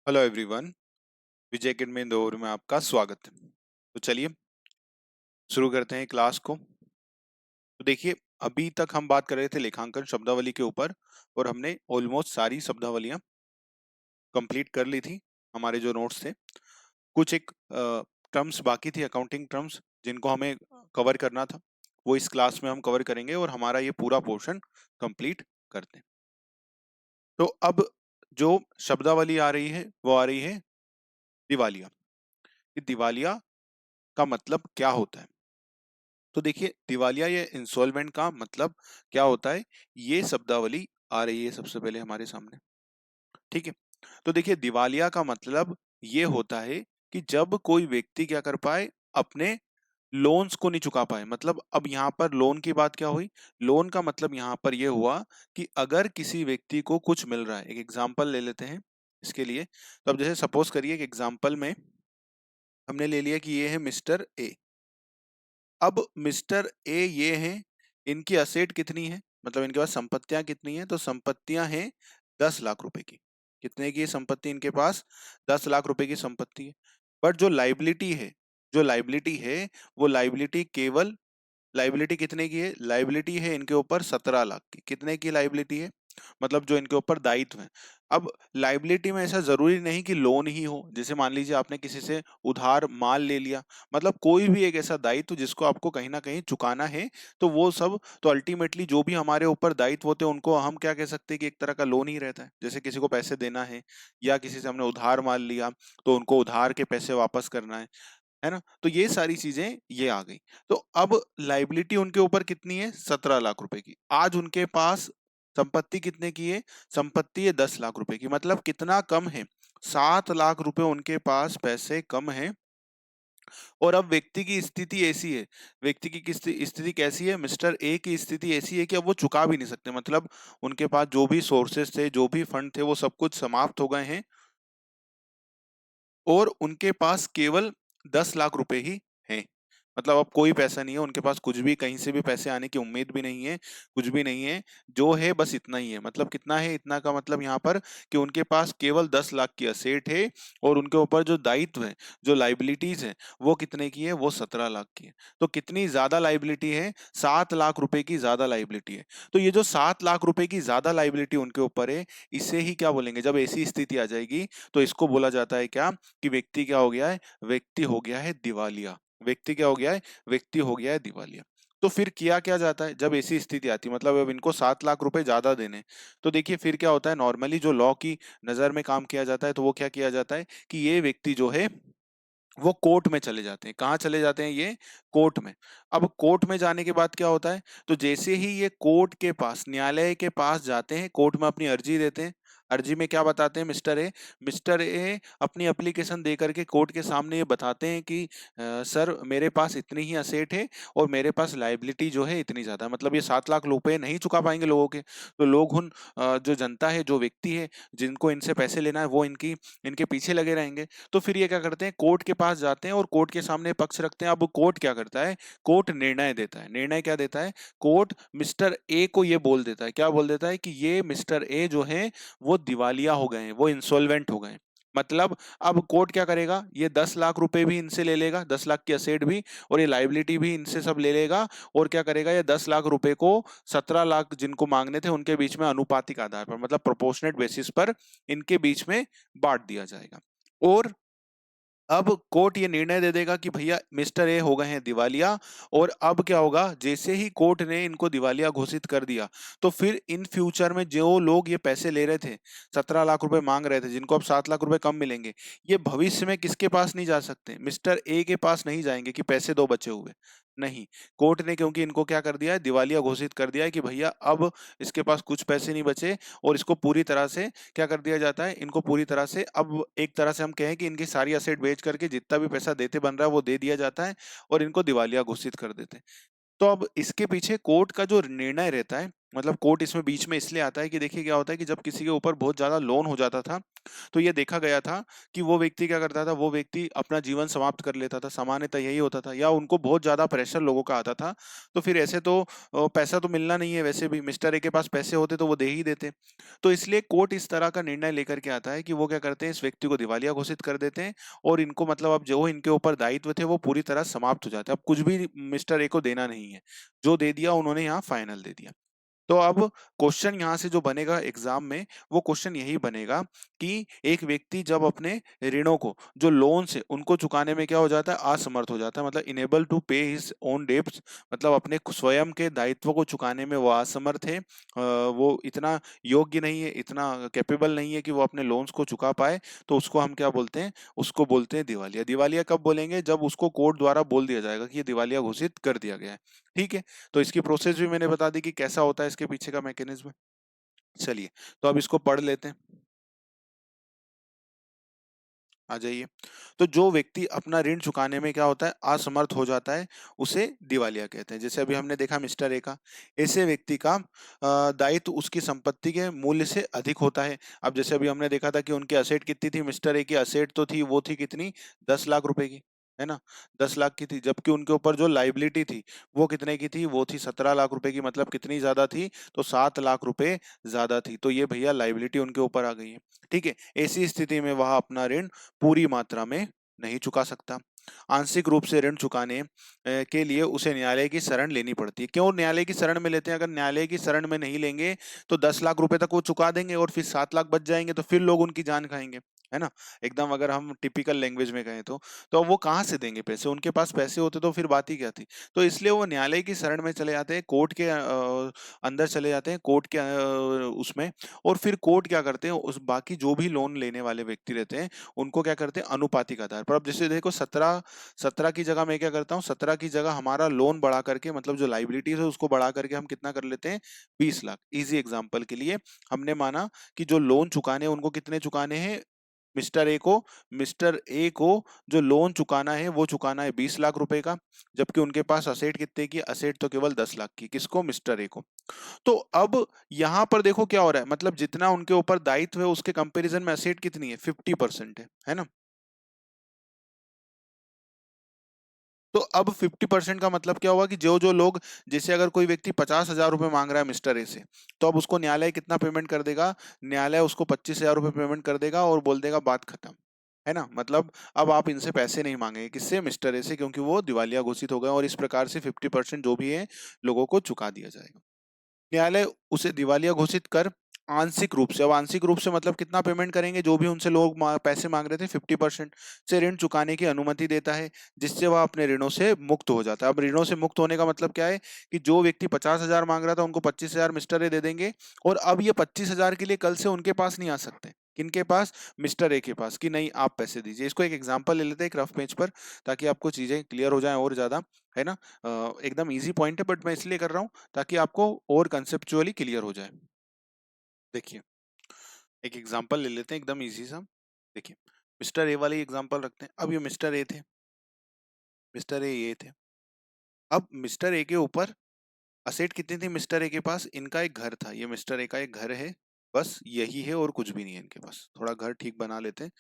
Hello everyone. Vijay academy Indore में आपका स्वागत है। तो चलिए शुरू करते हैं क्लास को। तो देखिए, अभी तक हम बात कर रहे थे लेखांकन शब्दावली के ऊपर और हमने ऑलमोस्ट सारी शब्दावलियां कंप्लीट कर ली थी। हमारे जो नोट्स थे, कुछ एक टर्म्स बाकी थी, अकाउंटिंग टर्म्स, जिनको हमें कवर करना था। वो इस क्लास में हम कवर करेंगे और हमारा ये पूरा पोर्शन कंप्लीट करते हैं। तो अब जो शब्दावली आ रही है वो आ रही है दिवालिया। ये दिवालिया का मतलब क्या होता है? तो देखिए, दिवालिया या इंसॉल्वेंट का मतलब क्या होता है, ये शब्दावली आ रही है सबसे पहले हमारे सामने। ठीक है। तो देखिए, दिवालिया का मतलब ये होता है कि जब कोई व्यक्ति क्या कर पाए, अपने लोन्स को नहीं चुका पाए। मतलब अब यहाँ पर लोन की बात क्या हुई, लोन का मतलब यहाँ पर ये हुआ कि अगर किसी व्यक्ति को कुछ मिल रहा है, एक एग्जाम्पल ले लेते हैं इसके लिए। तो अब जैसे सपोज करिए कि एग्जाम्पल में हमने ले लिया कि ये है मिस्टर ए। अब मिस्टर ए ये हैं, इनकी असेट कितनी है, मतलब इनके पास संपत्तियां कितनी है, तो संपत्तियां हैं 10 लाख रुपए की। कितने की संपत्ति इनके पास? 10 लाख रुपए की संपत्ति है। बट जो लाइबिलिटी है, जो लाइबिलिटी है, वो लाइबिलिटी केवल, लाइबिलिटी कितने की है? लाइबिलिटी है इनके ऊपर 17 लाख की। कितने की लाइबिलिटी है? मतलब जो इनके ऊपर दायित्व है। अब लाइबिलिटी में ऐसा जरूरी नहीं कि लोन ही हो। जैसे मान लीजिए आपने किसी से उधार माल ले लिया, मतलब कोई भी एक ऐसा दायित्व जिसको आपको कहीं ना कहीं चुकाना है, तो वो सब तो अल्टीमेटली जो भी हमारे ऊपर दायित्व होते हैं उनको हम क्या कह सकते हैं कि एक तरह का लोन ही रहता है। जैसे किसी को पैसे देना है या किसी से हमने उधार माल लिया तो उनको उधार के पैसे वापस करना है ना। तो ये सारी चीजें ये आ गई। तो अब लाइबिलिटी उनके ऊपर कितनी है? 17 लाख रुपए की। आज उनके पास संपत्ति कितने की है? संपत्ति है 10 लाख रुपए की। मतलब कितना कम है? 7 लाख रुपए उनके पास पैसे कम है। और अब व्यक्ति की स्थिति ऐसी है, व्यक्ति की स्थिति कैसी है? मिस्टर ए की स्थिति ऐसी है कि अब वो चुका भी नहीं सकते। मतलब उनके पास जो भी सोर्सेस थे, जो भी फंड थे, वो सब कुछ समाप्त हो गए हैं और उनके पास केवल 10 लाख रुपए ही हैं। मतलब अब कोई पैसा नहीं है उनके पास, कुछ भी कहीं से भी पैसे आने की उम्मीद भी नहीं है, कुछ भी नहीं है। जो है बस इतना ही है। मतलब कितना है? इतना का मतलब यहाँ पर कि उनके पास केवल 10 लाख की असेट है और उनके ऊपर जो दायित्व है, जो लाइबिलिटीज है, वो कितने की है? वो 17 लाख की है। तो कितनी ज्यादा लाइबिलिटी है? 7 लाख रुपए की ज्यादा लाइबिलिटी है। तो ये जो 7 लाख रुपए की ज्यादा लाइबिलिटी उनके ऊपर है, इसे ही क्या बोलेंगे? जब ऐसी स्थिति आ जाएगी तो इसको बोला जाता है क्या? कि व्यक्ति क्या हो गया है? व्यक्ति हो गया है दिवालिया। व्यक्ति क्या हो गया है? व्यक्ति हो गया है दिवालिया। तो फिर किया क्या जाता है जब ऐसी स्थिति आती है? मतलब अब इनको 7 लाख रुपए ज्यादा देने, तो देखिए फिर क्या होता है। नॉर्मली जो लॉ की नजर में काम किया जाता है, तो वो क्या किया जाता है कि ये व्यक्ति जो है वो कोर्ट में चले जाते हैं। कहाँ चले जाते हैं ये? कोर्ट में। अब कोर्ट में जाने के बाद क्या होता है, तो जैसे ही ये कोर्ट के पास, न्यायालय के पास जाते हैं, कोर्ट में अपनी अर्जी देते हैं। अर्जी में क्या बताते हैं मिस्टर ए अपनी एप्लीकेशन दे करके कोर्ट के सामने ये बताते हैं कि सर मेरे पास इतनी ही असेट है और मेरे पास लाइबिलिटी जो है इतनी ज्यादा है। मतलब ये 7 लाख रुपए नहीं चुका पाएंगे लोगों के। तो लोग उन जो जनता है, जो व्यक्ति है, जिनको इनसे पैसे लेना है, वो इनकी इनके पीछे लगे रहेंगे। तो फिर ये क्या करते हैं? कोर्ट के पास जाते हैं और कोर्ट के सामने पक्ष रखते हैं। अब कोर्ट क्या करता है? कोर्ट निर्णय देता है। निर्णय क्या देता है? कोर्ट मिस्टर ए को ये बोल देता है, क्या बोल देता है? कि ये मिस्टर ए जो है वो दिवालिया हो गए हैं, वो इंसॉल्वेंट हो गए हैं। मतलब अब कोर्ट क्या करेगा? ये 10 लाख रुपए भी इनसे ले लेगा, 10 लाख की असेट भी, और ये लाइबिलिटी भी इनसे सब ले लेगा। और क्या करेगा? ये 10 लाख रुपए को 17 लाख जिनको मांगने थे उनके बीच में अनुपातिक आधार पर, मतलब प्रोपोर्शनेट बेसिस पर इनके बीच में बांट दिया जाएगा। और अब कोर्ट ये निर्णय दे देगा कि भैया मिस्टर ए हो गए हैं दिवालिया। और अब क्या होगा? जैसे ही कोर्ट ने इनको दिवालिया घोषित कर दिया, तो फिर इन फ्यूचर में जो लोग ये पैसे ले रहे थे, 17 लाख रुपए मांग रहे थे, जिनको अब 7 लाख रुपए कम मिलेंगे, ये भविष्य में किसके पास नहीं जा सकते? मिस्टर ए के पास नहीं जाएंगे कि पैसे दो बचे हुए। नहीं, कोर्ट ने क्योंकि इनको क्या कर दिया है? दिवालिया घोषित कर दिया है कि भैया अब इसके पास कुछ पैसे नहीं बचे। और इसको पूरी तरह से क्या कर दिया जाता है? इनको पूरी तरह से, अब एक तरह से हम कहें कि इनकी सारी असेट बेच करके जितना भी पैसा देते बन रहा है वो दे दिया जाता है और इनको दिवालिया घोषित कर देते हैं। तो अब इसके पीछे कोर्ट का जो निर्णय रहता है, मतलब कोर्ट इसमें बीच में इसलिए आता है कि देखिए क्या होता है कि जब किसी के ऊपर बहुत ज्यादा लोन हो जाता था, तो ये देखा गया था कि वो व्यक्ति क्या करता था, वो व्यक्ति अपना जीवन समाप्त कर लेता था, सामान्यतः यही होता था, या उनको बहुत ज्यादा प्रेशर लोगों का आता था। तो फिर ऐसे तो पैसा तो मिलना नहीं है, वैसे भी मिस्टर ए के पास पैसे होते तो वो दे ही देते। तो इसलिए कोर्ट इस तरह का निर्णय लेकर के आता है कि वो क्या करते हैं, इस व्यक्ति को दिवालिया घोषित कर देते हैं, और इनको मतलब अब जो इनके ऊपर दायित्व थे वो पूरी तरह समाप्त हो जाते हैं। अब कुछ भी मिस्टर ए को देना नहीं है, जो दे दिया उन्होंने यहाँ फाइनल दे दिया। तो अब क्वेश्चन यहाँ से जो बनेगा एग्जाम में, वो क्वेश्चन यही बनेगा कि एक व्यक्ति जब अपने ऋणों को, जो लोन्स है, उनको चुकाने में क्या हो जाता है, असमर्थ हो जाता है, मतलब इनेबल टू पे हिज ओन डेब्ट्स, मतलब अपने स्वयं के दायित्व को चुकाने में वो असमर्थ है, वो इतना योग्य नहीं है, इतना कैपेबल नहीं है कि वो अपने लोन्स को चुका पाए। तो उसको हम क्या बोलते हैं, उसको बोलते हैं दिवालिया। दिवालिया कब बोलेंगे, जब उसको कोर्ट द्वारा बोल दिया जाएगा कि ये दिवालिया घोषित कर दिया गया है। ठीक है। तो इसकी प्रोसेस भी मैंने बता दी कि कैसा होता है इसके पीछे का मैकेनिज्म। चलिए, तो अब इसको पढ़ लेते हैं। आ जाइए। तो जो व्यक्ति अपना ऋण चुकाने में क्या होता है, असमर्थ हो जाता है, उसे दिवालिया कहते हैं। जैसे अभी हमने देखा मिस्टर ए का, ऐसे व्यक्ति का दायित्व उसकी संपत्ति के मूल्य से अधिक होता है। अब जैसे अभी हमने देखा था कि उनकी असेट कितनी थी, मिस्टर ए की असेट तो थी, वो थी कितनी, 10 लाख रुपए की, है ना, 10 लाख की थी। जबकि उनके ऊपर जो लाइबिलिटी थी वो कितने की थी, वो थी 17 लाख रुपए की। मतलब कितनी ज्यादा थी, तो 7 लाख रुपए ज्यादा थी। तो ये भैया लाइबिलिटी उनके ऊपर आ गई है। ठीक है। ऐसी स्थिति में वह अपना ऋण पूरी मात्रा में नहीं चुका सकता। आंशिक रूप से ऋण चुकाने के लिए उसे न्यायालय की शरण लेनी पड़ती है। क्यों न्यायालय की शरण में लेते हैं? अगर न्यायालय की शरण में नहीं लेंगे तो 10 लाख रुपए तक वो चुका देंगे, और फिर 7 लाख बच जाएंगे, तो फिर लोग उनकी जान खाएंगे, है ना। एकदम अगर हम टिपिकल लैंग्वेज में कहें तो वो कहाँ से देंगे पैसे? उनके पास पैसे होते तो फिर बात ही क्या थी। तो इसलिए वो न्यायालय की शरण में चले जाते हैं, कोर्ट के अंदर चले जाते हैं, कोर्ट के उसमें। और फिर कोर्ट क्या करते हैं, उस बाकी जो भी लोन लेने वाले व्यक्ति रहते हैं उनको क्या करते हैं, अनुपातिक आधार पर। अब जैसे देखो, 17 की जगह मैं क्या करता हूँ, 17 की जगह हमारा लोन बढ़ा करके, मतलब जो लाइबिलिटीज है उसको बढ़ा करके हम कितना कर लेते हैं, 20 लाख। इजी एग्जांपल के लिए हमने माना कि जो लोन चुकाने हैं उनको कितने चुकाने हैं, मिस्टर ए को जो लोन चुकाना है वो चुकाना है 20 लाख रुपए का। जबकि उनके पास असेट कितने की, असेट तो केवल 10 लाख की। किसको? मिस्टर ए को। तो अब यहां पर देखो क्या हो रहा है, मतलब जितना उनके ऊपर दायित्व है उसके कंपैरिजन में असेट कितनी है, 50% है ना। तो अब 50% का मतलब क्या हुआ कि जो जो लोग, जैसे अगर कोई व्यक्ति 50,000 रुपए मांग रहा है मिस्टर ए से, तो अब उसको न्यायालय कितना पेमेंट कर देगा, न्यायालय उसको 25,000 रुपए पेमेंट कर देगा और बोल देगा बात खत्म, है ना। मतलब अब आप इनसे पैसे नहीं मांगेंगे, किससे? मिस्टर ए से, क्योंकि वो दिवालिया घोषित हो गए, और इस प्रकार से 50% जो भी है लोगों को चुका दिया जाएगा। न्यायालय उसे दिवालिया घोषित कर आंशिक रूप से, अब आंशिक रूप से मतलब कितना पेमेंट करेंगे, जो भी उनसे लोग पैसे मांग रहे थे 50% से ऋण चुकाने की अनुमति देता है, जिससे वह अपने ऋणों से मुक्त हो जाता है। अब ऋणों से मुक्त होने का मतलब क्या है कि जो व्यक्ति 50,000 मांग रहा था उनको 25,000 मिस्टर ए दे देंगे, और अब ये 25,000 के लिए कल से उनके पास नहीं आ सकते। किनके पास? मिस्टर ए के पास, कि नहीं आप पैसे दीजिए। इसको एक एग्जांपल ले लेते हैं एक रफ पेज पर, ताकि आपको चीजें क्लियर हो जाएं और ज्यादा, है ना। एकदम इजी पॉइंट है, बट मैं इसलिए कर रहा हूँ ताकि आपको और कंसेप्चुअली क्लियर हो जाए। देखिए, एक एग्जांपल ले लेते हैं एकदम इजी सा। देखिए, मिस्टर ए वाली एग्जांपल रखते हैं। अब ये मिस्टर ए थे, मिस्टर ए ये थे। अब मिस्टर ए के ऊपर असेट कितनी थी मिस्टर ए के पास? इनका एक घर था, ये मिस्टर ए का एक घर है, बस यही है और कुछ भी नहीं है इनके पास। थोड़ा घर ठीक बना लेते हैं।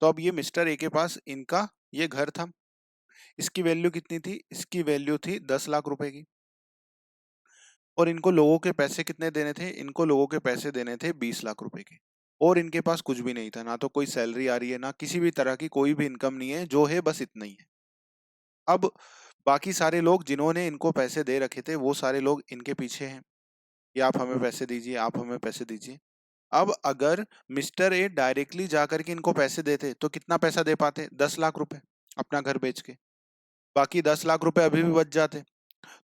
तो अब ये मिस्टर ए के पास इनका ये घर था। इसकी वैल्यू कितनी थी? इसकी वैल्यू थी 10 लाख रुपए की। और इनको लोगों के पैसे कितने देने थे? इनको लोगों के पैसे देने थे 20 लाख रुपए के। और इनके पास कुछ भी नहीं था, ना तो कोई सैलरी आ रही है, ना किसी भी तरह की कोई भी इनकम नहीं है, जो है बस इतना ही है। अब बाकी सारे लोग जिन्होंने इनको पैसे दे रखे थे वो सारे लोग इनके पीछे हैं कि आप हमें पैसे दीजिए, आप हमें पैसे दीजिए। अब अगर मिस्टर ए डायरेक्टली जाकर के इनको पैसे देते तो कितना पैसा दे पाते? 10 लाख रुपए, अपना घर बेच के। बाकी 10 लाख रुपए अभी भी बच जाते।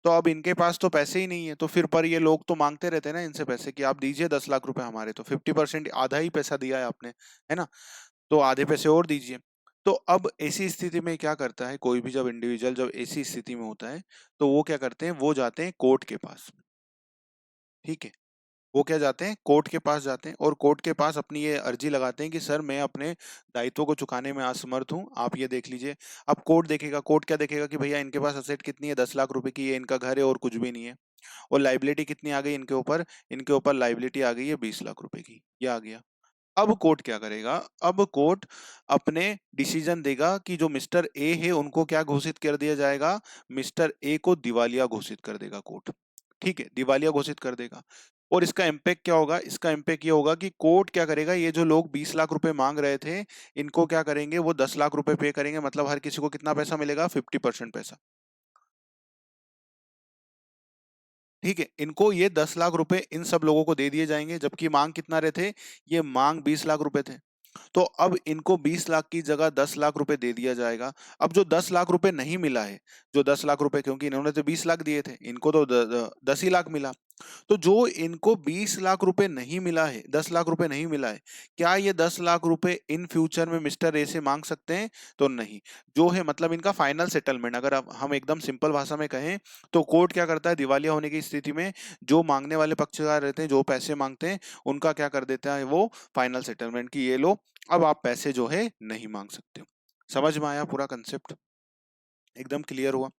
तो अब इनके पास तो पैसे ही नहीं है, तो फिर पर ये लोग तो मांगते रहते हैं ना इनसे पैसे कि आप दीजिए 10 लाख रुपए हमारे। तो 50%, आधा ही पैसा दिया है आपने, है ना, तो आधे पैसे और दीजिए। तो अब ऐसी स्थिति में क्या करता है कोई भी, जब इंडिविजुअल जब ऐसी स्थिति में होता है तो वो क्या करते हैं, वो जाते हैं कोर्ट के पास। ठीक है। वो क्या जाते हैं, कोर्ट के पास जाते हैं, और कोर्ट के पास अपनी ये अर्जी लगाते हैं कि सर मैं अपने दायित्वों को चुकाने में असमर्थ हूँ, आप ये देख लीजिए। अब कोर्ट देखेगा, कोर्ट क्या देखेगा कि भैया इनके पास असेट कितनी है, 10 लाख रुपए की, ये इनका घर है और कुछ भी नहीं है। और लाइबिलिटी कितनी आ गई इनके ऊपर? इनके ऊपर लाइबिलिटी आ गई है 20 लाख रुपए की, ये आ गया। अब कोर्ट क्या करेगा? अब कोर्ट अपने डिसीजन देगा कि जो मिस्टर ए है उनको क्या घोषित कर दिया जाएगा? मिस्टर ए को दिवालिया घोषित कर देगा कोर्ट। ठीक है, दिवालिया घोषित कर देगा। और इसका इम्पैक्ट क्या होगा? इसका इम्पैक्ट ये होगा कि कोर्ट क्या करेगा, ये जो लोग 20 लाख रुपए मांग रहे थे, इनको क्या करेंगे, वो 10 लाख रुपए पे करेंगे। मतलब हर किसी को कितना पैसा मिलेगा? 50% पैसा। ठीक है, इनको ये 10 लाख रुपए इन सब लोगों को दे दिए जाएंगे, जबकि मांग कितना रहे थे? ये मांग 20 लाख रुपए थे। तो अब इनको 20 लाख की जगह 10 लाख रुपए दे दिया जाएगा। अब जो 10 लाख रुपए नहीं मिला है, जो 10 लाख रुपए, क्योंकि इन्होंने तो 20 लाख दिए थे, इनको तो 10 ही लाख मिला। तो जो इनको 20 लाख रुपए नहीं मिला है, 10 लाख रुपए नहीं मिला है, क्या ये 10 लाख रुपए इन फ्यूचर में मिस्टर ए से मांग सकते हैं? तो नहीं। जो है मतलब इनका फाइनल सेटलमेंट, अगर हम एकदम सिंपल भाषा में कहें, तो कोर्ट क्या करता है दिवालिया होने की स्थिति में, जो मांगने वाले पक्षकार रहते हैं, जो पैसे मांगते हैं, उनका क्या कर देता है वो फाइनल सेटलमेंट, की ये लो, अब आप पैसे जो है नहीं मांग सकते हो। समझ में आया पूरा कंसेप्ट? एकदम क्लियर हुआ?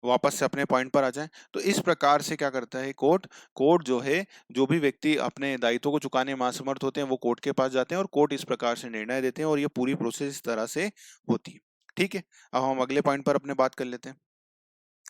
वापस से अपने पॉइंट पर आ जाएं, तो इस प्रकार से क्या करता है कोर्ट? कोर्ट जो है, जो भी व्यक्ति अपने दायित्वों को चुकाने में असमर्थ होते हैं, वो कोर्ट के पास जाते हैं और कोर्ट इस प्रकार से निर्णय देते हैं, और ये पूरी प्रोसेस इस तरह से होती है। ठीक है, अब हम अगले पॉइंट पर अपने बात कर लेते हैं।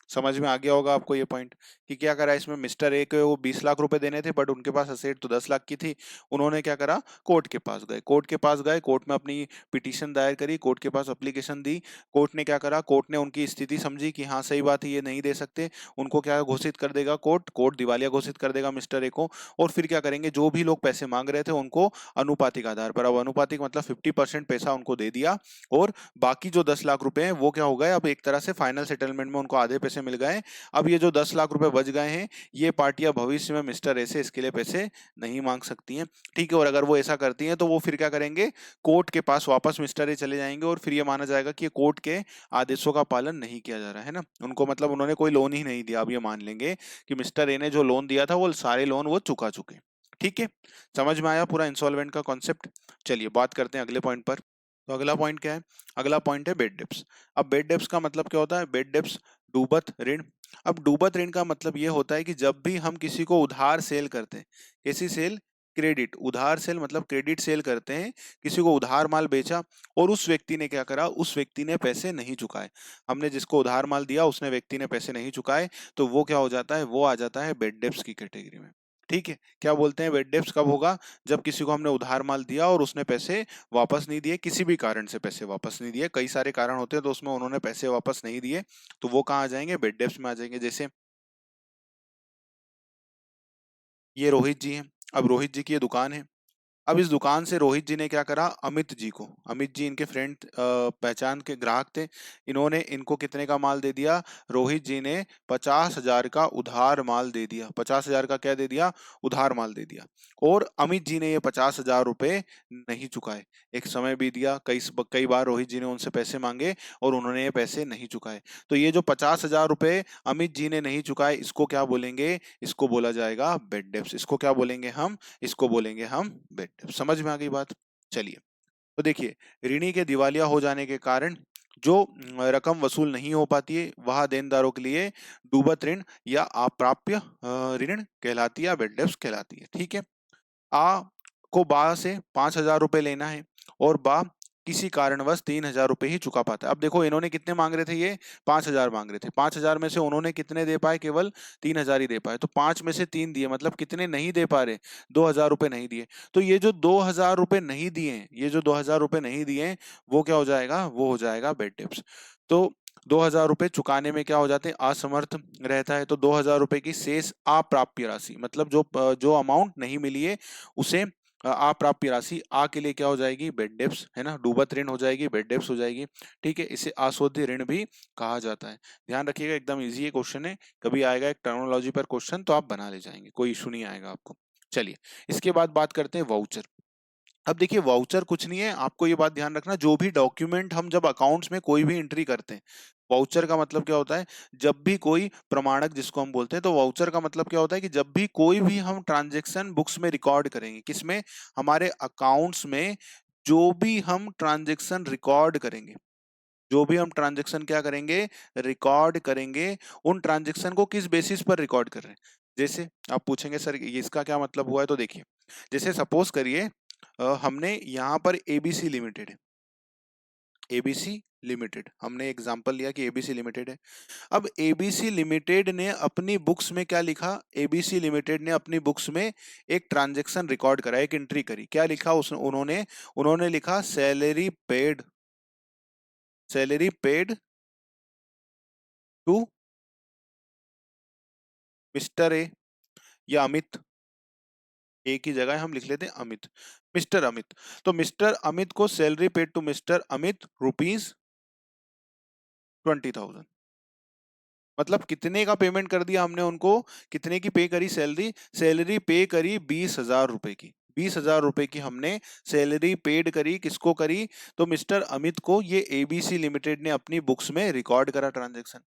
समझ में आ गया होगा आपको ये पॉइंट, कि क्या करा इसमें? मिस्टर ए को वो 20 लाख रुपए देने थे, बट उनके पास असेट तो 10 लाख की थी। उन्होंने क्या करा? कोर्ट के पास गए, कोर्ट के पास गए, कोर्ट में अपनी पिटीशन दायर करी, कोर्ट के पास एप्लीकेशन दी। कोर्ट ने क्या करा? कोर्ट ने उनकी स्थिति समझी कि हाँ सही बात है, ये नहीं दे सकते। उनको क्या घोषित कर देगा कोर्ट? कोर्ट दिवालिया घोषित कर देगा मिस्टर ए को। और फिर क्या करेंगे, जो भी लोग पैसे मांग रहे थे उनको अनुपातिक आधार पर, अब अनुपातिक मतलब 50% पैसा उनको दे दिया, और बाकी जो 10 लाख रुपए हैं वो क्या हो गए? अब एक तरह से फाइनल सेटलमेंट में उनको आधे पैसे मिल गए। अब ये जो 10 लाख रुपए बच गए हैं, ये पार्टियां भविष्य में मिस्टर ए से इसके लिए पैसे नहीं मांग सकती हैं। ठीक है, और अगर वो ऐसा करती हैं तो वो फिर क्या करेंगे? कोर्ट के पास वापस मिस्टर ए चले जाएंगे, और फिर ये माना जाएगा कि ये कोर्ट के आदेशों का पालन नहीं किया जा रहा है ना, उनको मतलब उन्होंने कोई लोन ही नहीं दिया। अब ये मान लेंगे कि मिस्टर ए ने जो लोन दिया था वो सारे लोन वो चुका चुके। ठीक है, समझ में आया पूरा इंसॉल्वेंट का कॉन्सेप्ट? चलिए बात करते हैं अगले पॉइंट पर। तो अगला पॉइंट क्या है? अगला पॉइंट है बेड डेप्स। अब बेड डेप्स का मतलब क्या होता है? बेड डेप्स, डूबत ऋण। अब डूबत ऋण का मतलब ये होता है कि जब भी हम किसी को उधार सेल करते हैं, कैसी सेल? क्रेडिट। उधार सेल मतलब क्रेडिट सेल करते हैं, किसी को उधार माल बेचा और उस व्यक्ति ने क्या करा? उस व्यक्ति ने पैसे नहीं चुकाए। हमने जिसको उधार माल दिया, उसने व्यक्ति ने पैसे नहीं चुकाए, तो वो क्या हो जाता है? वो आ जाता है बेड डेप्स की कैटेगरी में। ठीक है, क्या बोलते हैं? बेड डेप्स कब होगा? जब किसी को हमने उधार माल दिया और उसने पैसे वापस नहीं दिए, किसी भी कारण से पैसे वापस नहीं दिए, कई सारे कारण होते हैं, तो उसमें उन्होंने पैसे वापस नहीं दिए, तो वो कहाँ आ जाएंगे? बेड डेप्स में आ जाएंगे। जैसे ये रोहित जी हैं, अब रोहित जी की ये दुकान है। अब इस दुकान से रोहित जी ने क्या करा? अमित जी को, अमित जी इनके फ्रेंड, पहचान के ग्राहक थे, इन्होंने इनको कितने का माल दे दिया? रोहित जी ने 50,000 का उधार माल दे दिया। 50,000 का क्या दे दिया? उधार माल दे दिया। और अमित जी ने ये 50,000 रुपए नहीं चुकाए। एक समय भी दिया, कई बार रोहित जी ने उनसे पैसे मांगे और उन्होंने ये पैसे नहीं चुकाए। तो ये जो 50,000 रुपए अमित जी ने नहीं चुकाए, इसको क्या बोलेंगे? इसको बोला जाएगा बेड डेप्स। इसको क्या बोलेंगे हम? इसको बोलेंगे हम बेड डेप्ट। समझ में आ गई बात? चलिए, तो देखिए, ऋणी के दिवालिया हो जाने के कारण जो रकम वसूल नहीं हो पाती है, वह देनदारों के लिए डूबत ऋण या अप्राप्य ऋण कहलाती है, या बेड डेप्ट कहलाती है। ठीक है, आ को बा से 5,000 रुपए लेना है, और बा किसी कारणवश 3,000 रुपए ही चुका पाता है। अब देखो, इन्होंने कितने मांग रहे थे? ये 5,000 मांग रहे थे। 5,000 में से उन्होंने कितने दे पाए? केवल 3,000 ही दे पाए। तो 5 में से 3 दिए, मतलब कितने नहीं दे पा रहे? 2,000 रुपए नहीं दिए। तो ये जो 2,000 रुपए नहीं दिए हैं, ये जो 2,000 रुपए नहीं दिए हैं, वो क्या हो जाएगा? वो हो जाएगा बेड डेप्ट। तो 2,000 रुपए चुकाने में क्या हो जाते हैं? असमर्थ रहता है। तो 2,000 रुपए की शेष अप्राप्य राशि, मतलब जो अमाउंट नहीं मिली है, उसे अप्राप्य राशि, आ के लिए क्या हो जाएगी? बेड डेप्स, है ना, डूबत ऋण हो जाएगी, बेड डेप्स हो जाएगी। ठीक है, इसे अशोध्य ऋण भी कहा जाता है। ध्यान रखिएगा, एकदम इजी क्वेश्चन है, कभी आएगा एक टर्मिनोलॉजी पर क्वेश्चन तो आप बना ले जाएंगे, कोई इशू नहीं आएगा आपको। चलिए, इसके बाद बात करते हैं वाउचर। अब देखिए, वाउचर कुछ नहीं है, आपको ये बात ध्यान रखना, जो भी डॉक्यूमेंट हम जब अकाउंट्स में कोई भी एंट्री करते हैं, वाउचर का मतलब क्या होता है? जब भी कोई प्रमाणक जिसको हम बोलते हैं, तो वाउचर का मतलब क्या होता है? कि जब भी कोई भी हम ट्रांजैक्शन बुक्स में रिकॉर्ड करेंगे, किसमें? हमारे अकाउंट्स में। जो भी हम ट्रांजैक्शन रिकॉर्ड करेंगे, जो भी हम ट्रांजैक्शन क्या करेंगे? रिकॉर्ड करेंगे, उन ट्रांजैक्शन को किस बेसिस पर रिकॉर्ड कर रहे हैं? जैसे आप पूछेंगे, सर ये इसका क्या मतलब हुआ है? तो देखिए, जैसे सपोज करिए, हमने यहाँ पर एबीसी लिमिटेड है, एबीसी लिमिटेड हमने एग्जांपल लिया कि एबीसी लिमिटेड है। अब एबीसी लिमिटेड ने अपनी बुक्स में क्या लिखा, एबीसी लिमिटेड ने अपनी बुक्स में एक ट्रांजैक्शन रिकॉर्ड करा, एक एंट्री करी। क्या लिखा उस उन्होंने उन्होंने लिखा salary paid to mister A या अमित, एक ही जगह हम लिख लेते हैं अमित, मिस्टर अमित। तो मिस्टर अमित को salary paid to mister Amit ₹20,000। मतलब कितने का पेमेंट कर दिया हमने उनको, कितने की पे करी सैलरी, सैलरी पे करी 20,000 रुपए की, 20,000 रुपए की हमने सैलरी पेड करी। किसको करी, तो मिस्टर अमित को। ये एबीसी लिमिटेड ने अपनी बुक्स में रिकॉर्ड करा ट्रांजेक्शन।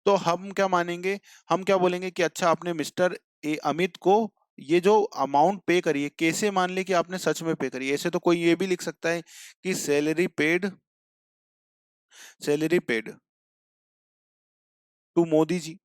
तो हम क्या मानेंगे, हम क्या बोलेंगे कि अच्छा आपने मिस्टर ए अमित को ये जो अमाउंट पे करी है, कैसे मान ले कि आपने सच में पे करी है। ऐसे तो कोई ये भी लिख सकता है कि salary paid to Modi ji,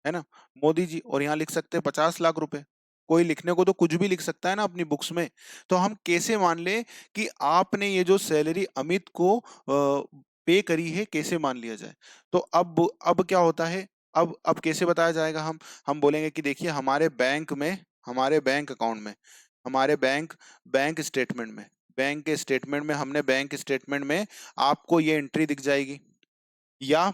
है ना, मोदी जी। और यहाँ लिख सकते हैं 50 लाख रुपए। कोई लिखने को तो कुछ भी लिख सकता है ना अपनी बुक्स में। तो हम कैसे मान ले कि आपने ये जो सैलरी अमित को पे करी है, कैसे मान लिया जाए। तो अब क्या होता है, अब कैसे बताया जाएगा। हम बोलेंगे कि देखिए हमारे बैंक में, हमारे बैंक अकाउंट में, हमारे बैंक स्टेटमेंट में, बैंक के स्टेटमेंट में, हमने बैंक स्टेटमेंट में आपको ये एंट्री दिख जाएगी। या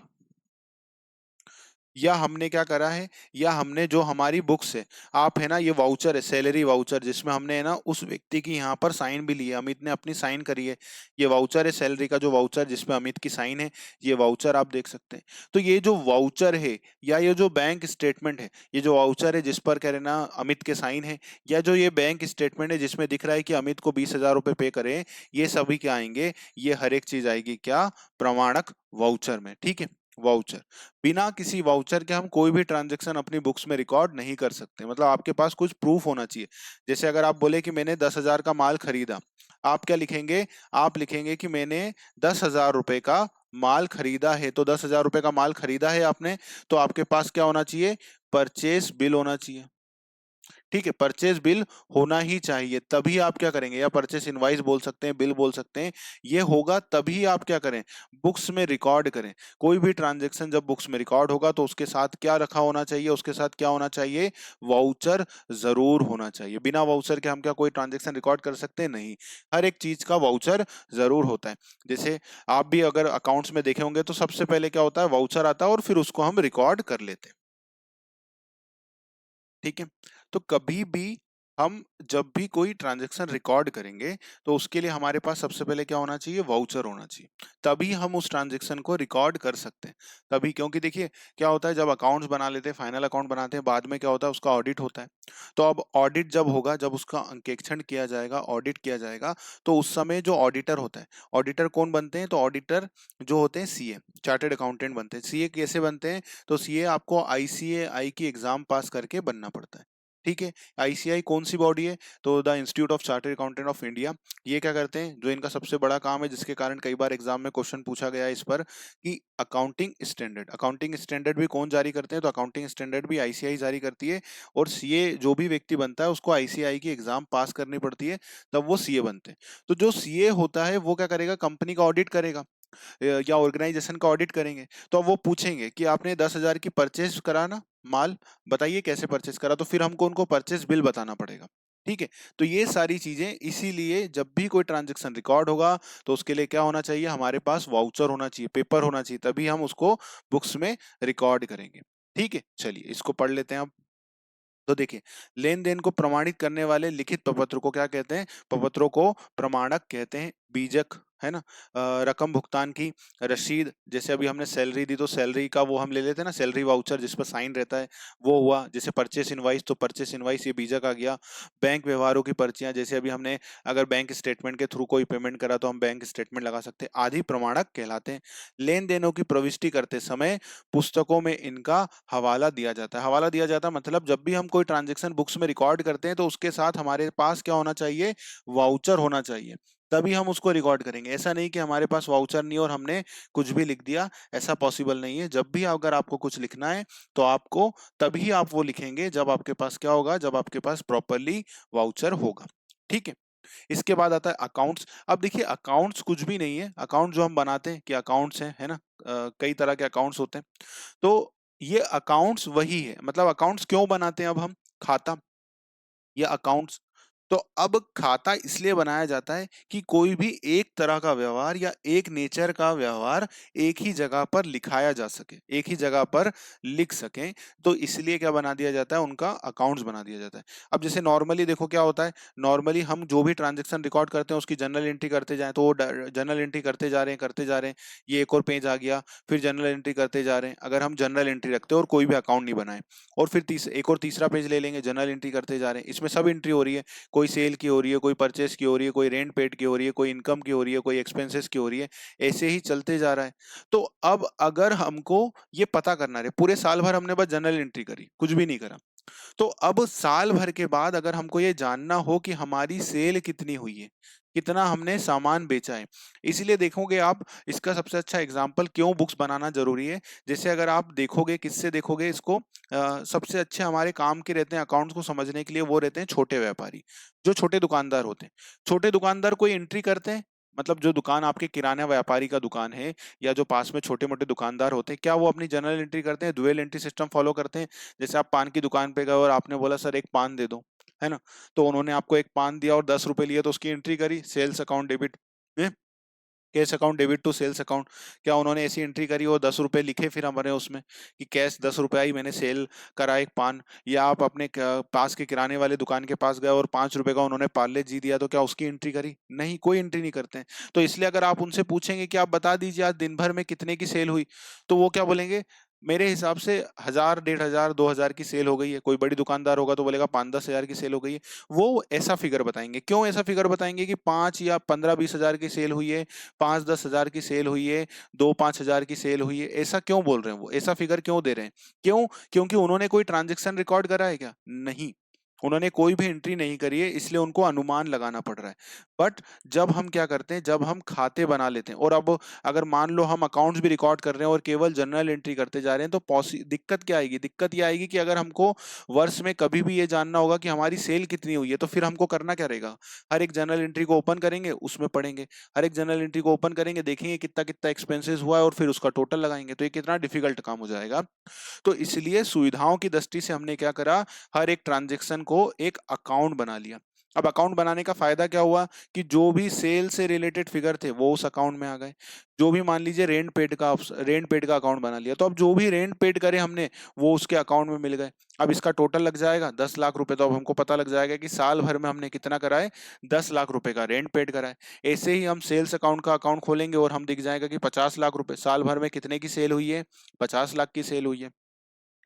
या हमने क्या करा है, या हमने जो हमारी बुक्स है, आप है ना, ये वाउचर है, सैलरी वाउचर, जिसमें हमने है ना उस व्यक्ति की यहाँ पर साइन भी ली है, अमित ने अपनी साइन करी है। ये वाउचर है सैलरी का, जो वाउचर जिसमें अमित की साइन है, ये वाउचर आप देख सकते हैं। तो ये जो वाउचर है, या ये जो बैंक स्टेटमेंट है, ये जो वाउचर है जिस पर कह रहे ना अमित के साइन है, या जो ये बैंक स्टेटमेंट है जिसमें दिख रहा है कि अमित को 20,000 रुपए पे करें, ये सभी क्या आएंगे, ये हर एक चीज आएगी क्या, प्रमाणक वाउचर में। ठीक है, वाउचर। बिना किसी वाउचर के हम कोई भी ट्रांजैक्शन अपनी बुक्स में रिकॉर्ड नहीं कर सकते। मतलब आपके पास कुछ प्रूफ होना चाहिए। जैसे अगर आप बोले कि मैंने 10,000 का माल खरीदा, आप क्या लिखेंगे, आप लिखेंगे कि मैंने 10,000 रुपए का माल खरीदा है। तो 10,000 रुपए का माल खरीदा है आपने, तो आपके पास क्या होना चाहिए, परचेस बिल होना चाहिए। ठीक है, परचेज बिल होना ही चाहिए, तभी आप क्या करेंगे, या परचेस इनवाइस बोल सकते हैं, बिल बोल सकते हैं। ये होगा तभी आप क्या करें, बुक्स में रिकॉर्ड करें। कोई भी ट्रांजैक्शन जब बुक्स में रिकॉर्ड होगा तो उसके साथ क्या रखा होना चाहिए, उसके साथ क्या होना चाहिए, वाउचर जरूर होना चाहिए। बिना वाउचर के हम क्या कोई ट्रांजैक्शन रिकॉर्ड कर सकते हैं, नहीं। हर एक चीज का वाउचर जरूर होता है। जैसे आप भी अगर अकाउंट्स में देखे होंगे तो सबसे पहले क्या होता है, वाउचर आता है और फिर उसको हम रिकॉर्ड कर लेते हैं। ठीक है, तो कभी भी हम जब भी कोई ट्रांजैक्शन रिकॉर्ड करेंगे तो उसके लिए हमारे पास सबसे पहले क्या होना चाहिए, वाउचर होना चाहिए। तभी हम उस ट्रांजैक्शन को रिकॉर्ड कर सकते हैं। तभी, क्योंकि देखिए क्या होता है, जब अकाउंट्स बना लेते हैं, फाइनल अकाउंट बनाते हैं, बाद में क्या होता है, उसका ऑडिट होता है। तो अब ऑडिट जब होगा, जब उसका अंकेक्षण किया जाएगा, ऑडिट किया जाएगा, तो उस समय जो ऑडिटर होता है, ऑडिटर कौन बनते हैं, तो ऑडिटर जो होते हैं सीए, चार्टेड अकाउंटेंट बनते हैं। सीए कैसे बनते हैं, तो सीए आपको आईसीएआई की एग्जाम पास करके बनना पड़ता है। ठीक है, आईसीआई कौन सी बॉडी है, तो the institute of chartered accountant of India. ये क्या करते हैं, जो इनका सबसे बड़ा काम है, जिसके कारण कई बार एग्जाम में क्वेश्चन पूछा गया है इस पर, कि अकाउंटिंग स्टैंडर्ड भी कौन जारी करते हैं, तो अकाउंटिंग स्टैंडर्ड भी आईसीआई जारी करती है। और सीए जो भी व्यक्ति बनता है उसको आईसीआई की एग्जाम पास करनी पड़ती है, तब वो सीए बनते हैं। तो जो सीए होता है वो क्या करेगा, कंपनी का ऑडिट करेगा, या ऑर्गेनाइजेशन का ऑडिट करेंगे। तो अब वो पूछेंगे कि आपने 10,000 की परचेज करा ना माल, बताइए कैसे परचेज करा। तो फिर हमको उनको परचेज बिल बताना पड़ेगा। ठीक है, तो ये सारी चीजें, इसीलिए जब भी कोई ट्रांजेक्शन रिकॉर्ड होगा तो उसके लिए क्या होना चाहिए, हमारे पास वाउचर होना चाहिए, पेपर होना चाहिए, तभी हम उसको बुक्स में रिकॉर्ड करेंगे। ठीक है, चलिए इसको पढ़ लेते हैं अब। तो देखिए, लेन देन को प्रमाणित करने वाले लिखित प्रपत्र को क्या कहते हैं, प्रपत्रों को प्रमाणक कहते हैं। बीजक, है ना, रकम भुगतान की रसीद, जैसे अभी हमने सैलरी दी तो सैलरी का वो हम ले लेते हैं ना, सैलरी वाउचर जिस पर साइन रहता है, वो हुआ। जैसे परचेस इनवाइस, तो परचेस इनवाइस ये बीजक आ गया। बैंक व्यवहारों की पर्चियां, जैसे अभी हमने अगर बैंक स्टेटमेंट के थ्रू कोई पेमेंट करा तो हम बैंक स्टेटमेंट लगा सकते हैं, आदि प्रमाणक कहलाते हैं। लेन देनों की प्रविष्टि करते समय पुस्तकों में इनका हवाला दिया जाता है। हवाला दिया जाता है मतलब जब भी हम कोई ट्रांजेक्शन बुक्स में रिकॉर्ड करते हैं तो उसके साथ हमारे पास क्या होना चाहिए, वाउचर होना चाहिए। तभी हम उसको रिकॉर्ड करेंगे। ऐसा नहीं कि हमारे पास वाउचर नहीं और हमने कुछ भी लिख दिया, ऐसा पॉसिबल नहीं है। जब भी अगर आपको कुछ लिखना है तो आपको तभी आप वो लिखेंगे जब आपके पास क्या होगा, जब आपके पास प्रॉपरली वाउचर होगा। ठीक है। इसके बाद आता है अकाउंट्स। अब देखिए अकाउंट्स कुछ भी नहीं है, अकाउंट जो हम बनाते हैं कि अकाउंट्स हैं, है ना, कई तरह के अकाउंट्स होते हैं। तो ये अकाउंट्स वही है, मतलब अकाउंट्स क्यों बनाते हैं अब हम, खाता या अकाउंट्स। तो अब खाता इसलिए बनाया जाता है कि कोई भी एक तरह का व्यवहार या एक नेचर का व्यवहार एक ही जगह पर लिखाया जा सके, एक ही जगह पर लिख सकें। तो इसलिए क्या बना दिया जाता है, उनका अकाउंट्स बना दिया जाता है। अब जैसे नॉर्मली देखो क्या होता है, नॉर्मली हम जो भी ट्रांजेक्शन रिकॉर्ड करते हैं उसकी जनरल एंट्री करते जाएं, तो वो जनरल एंट्री करते जा रहे हैं, करते जा रहे हैं, ये एक और पेज आ गया, फिर जनरल एंट्री करते जा रहे हैं। अगर हम जनरल एंट्री रखते हैं और कोई भी अकाउंट नहीं बनाए, और फिर एक और तीसरा पेज ले लेंगे, जनरल एंट्री करते जा रहे हैं, इसमें सब एंट्री हो रही है, कोई सेल की हो रही है, कोई परचेस की हो रही है, कोई रेंट पेड की हो रही है, कोई इनकम की हो रही है, कोई एक्सपेंसेस की हो रही है, ऐसे ही चलते जा रहा है। तो अब अगर हमको ये पता करना है, पूरे साल भर हमने बस जनरल एंट्री करी, कुछ भी नहीं करा, तो अब साल भर के बाद अगर हमको ये जानना हो कि हमारी सेल कितनी हुई है, कितना हमने सामान बेचा है, इसीलिए देखोगे आप, इसका सबसे अच्छा एग्जांपल क्यों बुक्स बनाना जरूरी है। जैसे अगर आप देखोगे, किससे देखोगे इसको, सबसे अच्छे हमारे काम के रहते हैं अकाउंट्स को समझने के लिए, वो रहते हैं छोटे व्यापारी, जो छोटे दुकानदार होते हैं। छोटे दुकानदार कोई एंट्री करते हैं, मतलब जो दुकान आपके किराना व्यापारी का दुकान है, या जो पास में छोटे मोटे दुकानदार होते हैं, क्या वो अपनी जनरल एंट्री करते हैं, डुअल एंट्री सिस्टम फॉलो करते हैं? जैसे आप पान की दुकान पे गए और आपने बोला सर एक पान दे दो, है ना, तो उन्होंने आपको एक पान दिया और 10 रुपए लिए, तो उसकी एंट्री करी, sales account debit, cash account debit to sales account. क्या उन्होंने ऐसी एंट्री करी और 10 रुपए लिखे फिर हमारे उसमें कि कैश 10 रुपए आई, मैंने सेल करा एक पान? या आप अपने पास के किराने वाले दुकान के पास गए और 5 रुपए का उन्होंने पार्ले जी दिया, तो क्या उसकी एंट्री करी? नहीं, कोई एंट्री नहीं करते हैं। तो इसलिए अगर आप उनसे पूछेंगे कि आप बता दीजिए आज दिन भर में कितने की सेल हुई, तो वो क्या बोलेंगे, मेरे हिसाब से 1000, 1500, 2000 की सेल हो गई है। कोई बड़ी दुकानदार होगा तो बोलेगा 5-10 हजार की सेल हो गई है। वो ऐसा फिगर बताएंगे। क्यों ऐसा फिगर बताएंगे कि 5 या 15-20 हजार की सेल हुई है, 5-10 हजार की सेल हुई है, 2-5 हजार की सेल हुई है, ऐसा क्यों बोल रहे हैं, वो ऐसा फिगर क्यों दे रहे हैं? क्यों? क्योंकि उन्होंने कोई ट्रांजेक्शन रिकॉर्ड करा है क्या? नहीं, उन्होंने कोई भी एंट्री नहीं करी है, इसलिए उनको अनुमान लगाना पड़ रहा है। बट जब हम क्या करते हैं, जब हम खाते बना लेते हैं, और अब अगर मान लो हम अकाउंट्स भी रिकॉर्ड कर रहे हैं और केवल जनरल एंट्री करते जा रहे हैं, तो दिक्कत क्या आएगी? दिक्कत ये आएगी कि अगर हमको वर्ष में कभी भी ये जानना होगा कि हमारी सेल कितनी हुई है, तो फिर हमको करना क्या रहेगा? हर एक जनरल एंट्री को ओपन करेंगे, उसमें पढ़ेंगे, हर एक जनरल एंट्री को ओपन करेंगे, देखेंगे कितना कितना एक्सपेंसेस हुआ है और फिर उसका टोटल लगाएंगे, तो ये कितना डिफिकल्ट काम हो जाएगा। तो इसलिए सुविधाओं की दृष्टि से हमने क्या करा, हर एक ट्रांजेक्शन को एक अकाउंट बना लिया। अब अकाउंट बनाने का फायदा क्या हुआ कि जो भी सेल से रिलेटेड फिगर थे वो उस अकाउंट में आ गए। जो भी मान लीजिए रेंट पेड का अकाउंट बना लिया, तो अब जो भी रेंट पेड करे हमने वो उसके अकाउंट में मिल गए। अब इसका टोटल लग जाएगा 10 लाख रुपए, तो अब हमको पता लग जाएगा कि साल भर में हमने कितना कराए, 10 लाख रुपए का रेंट पेड कराए। ऐसे ही हम सेल्स अकाउंट का अकाउंट खोलेंगे और हम दिख जाएगा कि 50 लाख रुपए साल भर में कितने की सेल हुई है, 50 लाख की सेल हुई है।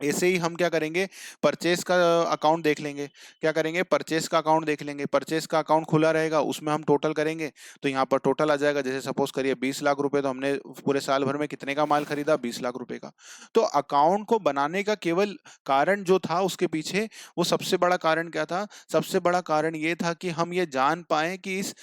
ऐसे ही हम क्या करेंगे, परचेस का अकाउंट देख लेंगे। क्या करेंगे, परचेस का अकाउंट देख लेंगे, परचेस का अकाउंट खुला रहेगा, उसमें हम टोटल करेंगे, तो यहाँ पर टोटल आ जाएगा। जैसे सपोज करिए 20 लाख रुपए, तो हमने पूरे साल भर में कितने का माल खरीदा, 20 लाख रुपए का। तो अकाउंट को बनाने का केवल कारण जो था उसके पीछे, वो सबसे बड़ा कारण क्या था? सबसे बड़ा कारण ये था कि हम ये जान पाए कि इस